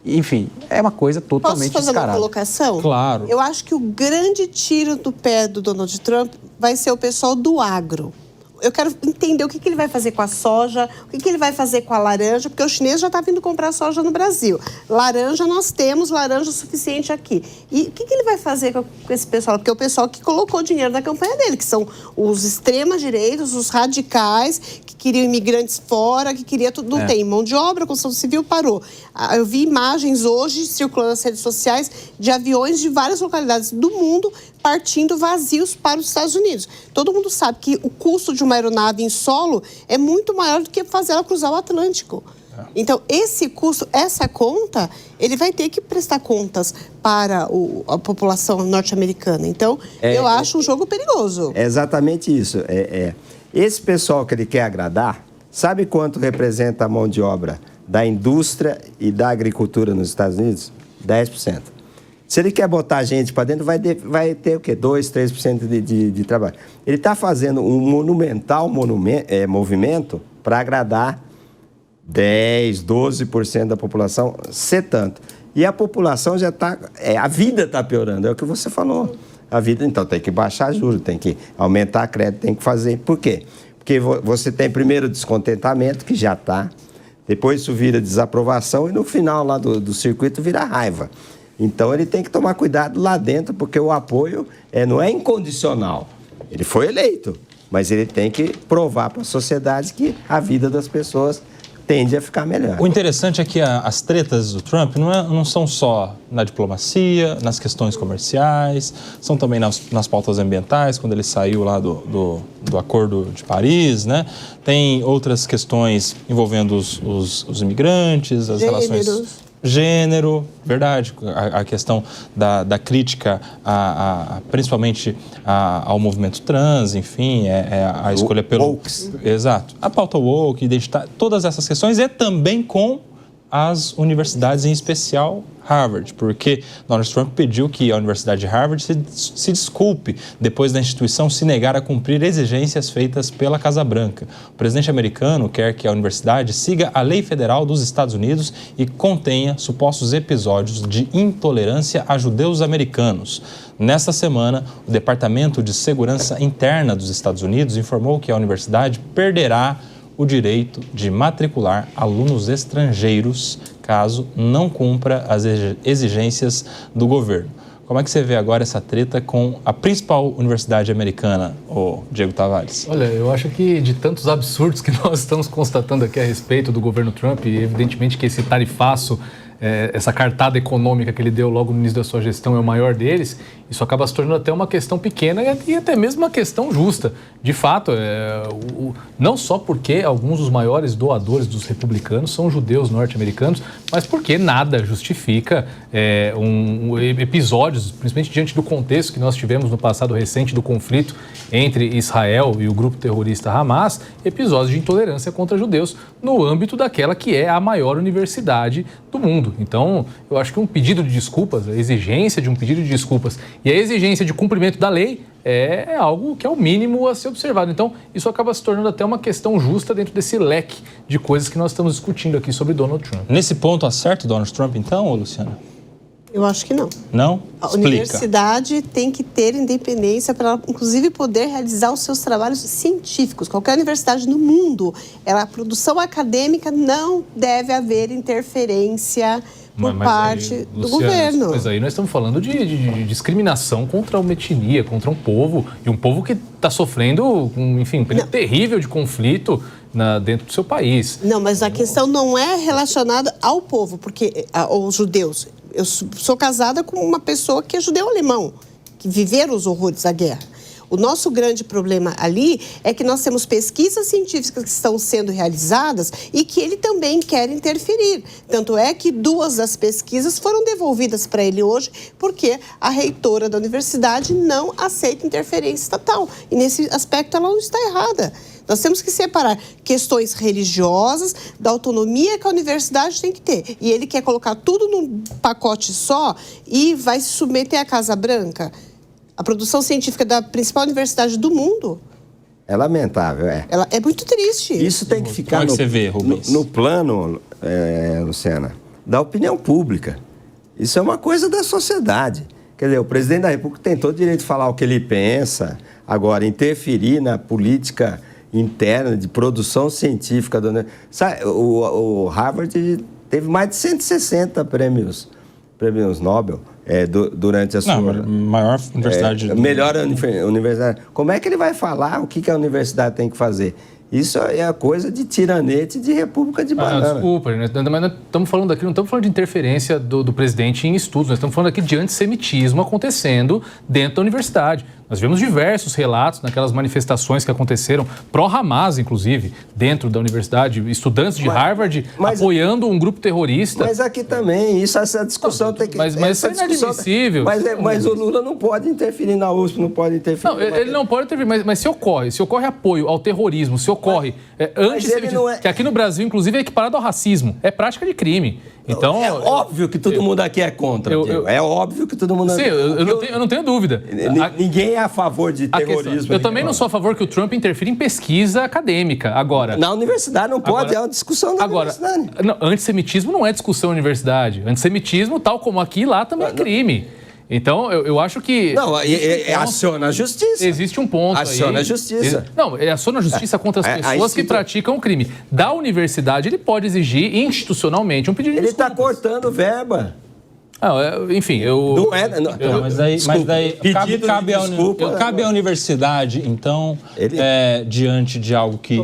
Enfim, é uma coisa totalmente descarada. Posso fazer uma colocação? Claro. Eu acho que o grande tiro do pé do Donald Trump vai ser o pessoal do agro. Eu quero entender o que ele vai fazer com a soja, o que ele vai fazer com a laranja, porque o chinês já está vindo comprar soja no Brasil. Laranja, nós temos laranja suficiente aqui. E o que ele vai fazer com esse pessoal? Porque é o pessoal que colocou dinheiro na campanha dele, que são os extrema-direitos, os radicais, que queriam imigrantes fora, que queria tudo. Não tem mão de obra, a construção civil parou. Eu vi imagens hoje circulando nas redes sociais de aviões de várias localidades do mundo partindo vazios para os Estados Unidos. Todo mundo sabe que o custo de uma aeronave em solo é muito maior do que fazer ela cruzar o Atlântico. Então, esse custo, essa conta, ele vai ter que prestar contas para a população norte-americana. Então, eu acho um jogo perigoso. É exatamente isso. Esse pessoal que ele quer agradar, sabe quanto representa a mão de obra da indústria e da agricultura nos Estados Unidos? 10%. Se ele quer botar gente para dentro, vai ter o quê? 2%, 3% de trabalho. Ele está fazendo um monumental movimento para agradar 10%, 12% da população, ser tanto. E a população já está... a vida está piorando, é o que você falou. A vida, então, tem que baixar juros, tem que aumentar a crédito, tem que fazer. Por quê? Porque você tem primeiro descontentamento, que já está, depois isso vira desaprovação e no final lá do circuito vira raiva. Então, ele tem que tomar cuidado lá dentro, porque o apoio não é incondicional. Ele foi eleito. Mas ele tem que provar para a sociedade que a vida das pessoas tende a ficar melhor. O interessante é que as tretas do Trump não são só na diplomacia, nas questões comerciais, são também nas pautas ambientais, quando ele saiu lá do Acordo de Paris, né? Tem outras questões envolvendo os imigrantes, as relações... Gênero, verdade, a questão da crítica principalmente ao movimento trans, enfim, a escolha pelo... Woke. Exato. A pauta woke, identidade, todas essas questões, e também com as universidades, em especial Harvard, porque Donald Trump pediu que a Universidade de Harvard se desculpe depois da instituição se negar a cumprir exigências feitas pela Casa Branca. O presidente americano quer que a universidade siga a lei federal dos Estados Unidos e contenha supostos episódios de intolerância a judeus americanos. Nesta semana, o Departamento de Segurança Interna dos Estados Unidos informou que a universidade perderá o direito de matricular alunos estrangeiros caso não cumpra as exigências do governo. Como é que você vê agora essa treta com a principal universidade americana, o Diego Tavares? Olha, eu acho que de tantos absurdos que nós estamos constatando aqui a respeito do governo Trump, e evidentemente que esse tarifaço, essa cartada econômica que ele deu logo no início da sua gestão é o maior deles, isso acaba se tornando até uma questão pequena e até mesmo uma questão justa. De fato, não só porque alguns dos maiores doadores dos republicanos são judeus norte-americanos, mas porque nada justifica episódios, principalmente diante do contexto que nós tivemos no passado recente do conflito entre Israel e o grupo terrorista Hamas, episódios de intolerância contra judeus no âmbito daquela que é a maior universidade do mundo. Então, eu acho que um pedido de desculpas, a exigência de um pedido de desculpas e a exigência de cumprimento da lei é algo que é o mínimo a ser observado. Então, isso acaba se tornando até uma questão justa dentro desse leque de coisas que nós estamos discutindo aqui sobre Donald Trump. Nesse ponto, acerta o Donald Trump, então, Luciana? Eu acho que não. Não? A universidade tem que ter independência para ela, inclusive, poder realizar os seus trabalhos científicos. Qualquer universidade no mundo, a produção acadêmica não deve haver interferência por parte aí, do governo. Mas aí nós estamos falando de discriminação contra uma etnia, contra um povo, e um povo que está sofrendo, enfim, um período terrível de conflito dentro do seu país. Não, mas a questão não é relacionada ao povo, porque aos judeus. Eu sou casada com uma pessoa que é judeu-alemão, que viveram os horrores da guerra. O nosso grande problema ali é que nós temos pesquisas científicas que estão sendo realizadas e que ele também quer interferir. Tanto é que 2 das pesquisas foram devolvidas para ele hoje porque a reitora da universidade não aceita interferência estatal. E nesse aspecto ela não está errada. Nós temos que separar questões religiosas da autonomia que a universidade tem que ter. E ele quer colocar tudo num pacote só e vai se submeter à Casa Branca. A produção científica da principal universidade do mundo. É lamentável, Ela é muito triste. Isso tem que ficar Como é que você vê, Rubens? no plano, Luciana, da opinião pública. Isso é uma coisa da sociedade. Quer dizer, o presidente da República tem todo o direito de falar o que ele pensa. Agora, interferir na política interna de produção científica. Sabe, o Harvard teve mais de 160 prêmios Nobel durante a sua... maior universidade... melhor universidade. Como é que ele vai falar o que a universidade tem que fazer? Isso é a coisa de tiranete de república de banana. Desculpa, mas nós estamos falando aqui, não estamos falando de interferência do presidente em estudos, nós estamos falando aqui de antissemitismo acontecendo dentro da universidade. Nós vimos diversos relatos naquelas manifestações que aconteceram, pró-Hamas, inclusive, dentro da universidade, estudantes de Harvard apoiando um grupo terrorista. Mas aqui também, essa discussão tem que... Mas isso é inadmissível. Mas o Lula não pode interferir na USP, não pode interferir... Não, ele não pode interferir, mas se ocorre apoio ao terrorismo, se ocorre antissemitismo, que aqui no Brasil, inclusive, é equiparado ao racismo, é prática de crime. Então, é óbvio que todo mundo aqui é contra. É óbvio que todo mundo... Sim, eu não tenho dúvida. Ninguém é a favor de terrorismo. Eu também não sou a favor que o Trump interfira em pesquisa acadêmica. Agora, na universidade não pode, é uma discussão da universidade. Antissemitismo não é discussão na universidade. Antissemitismo, tal como aqui, lá também é crime. Então, eu acho que... Não, aciona a justiça. Existe um ponto aciona aí. a justiça. Aciona a justiça contra as pessoas que praticam o crime. Da universidade, ele pode exigir institucionalmente um pedido de desculpas. Ele está cortando verba. Enfim, eu... Não é... Não, Não, mas daí cabe à universidade, então, diante de algo que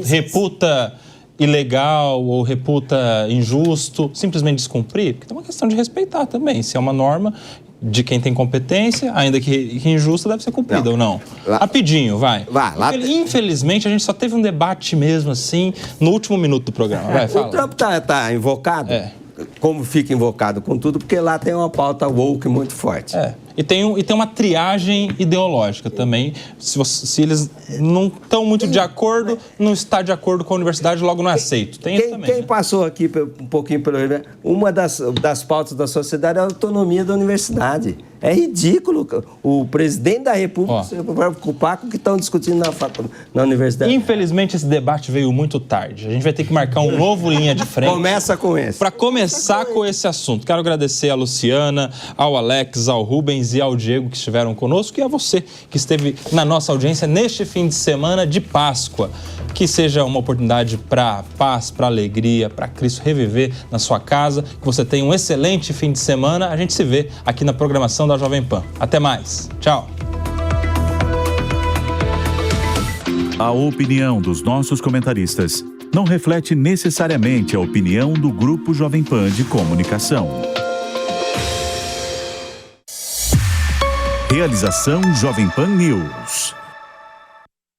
reputa ilegal ou reputa injusto, simplesmente descumprir, porque tem uma questão de respeitar também. Se é uma norma de quem tem competência, ainda que injusta, deve ser cumprida ou não. Rapidinho, vai. Infelizmente, a gente só teve um debate mesmo assim no último minuto do programa. Vai, fala. O Trump tá invocado, como fica invocado com tudo, porque lá tem uma pauta woke muito forte. E tem uma triagem ideológica também. Se eles não estão muito de acordo, não está de acordo com a universidade, logo não é aceito. Tem isso também. Quem passou aqui um pouquinho pelo... Uma das pautas da sociedade é a autonomia da universidade. É ridículo o presidente da República se preocupar com o que estão discutindo na universidade. Infelizmente, esse debate veio muito tarde. A gente vai ter que marcar um novo linha de frente. Começa com esse. Para começar com esse assunto. Quero agradecer a Luciana, ao Alex, ao Rubens e ao Diego que estiveram conosco e a você que esteve na nossa audiência neste fim de semana de Páscoa. Que seja uma oportunidade para paz, para alegria, para Cristo reviver na sua casa. Que você tenha um excelente fim de semana. A gente se vê aqui na programação da Jovem Pan. Até mais. Tchau. A opinião dos nossos comentaristas não reflete necessariamente a opinião do Grupo Jovem Pan de Comunicação. Realização Jovem Pan News.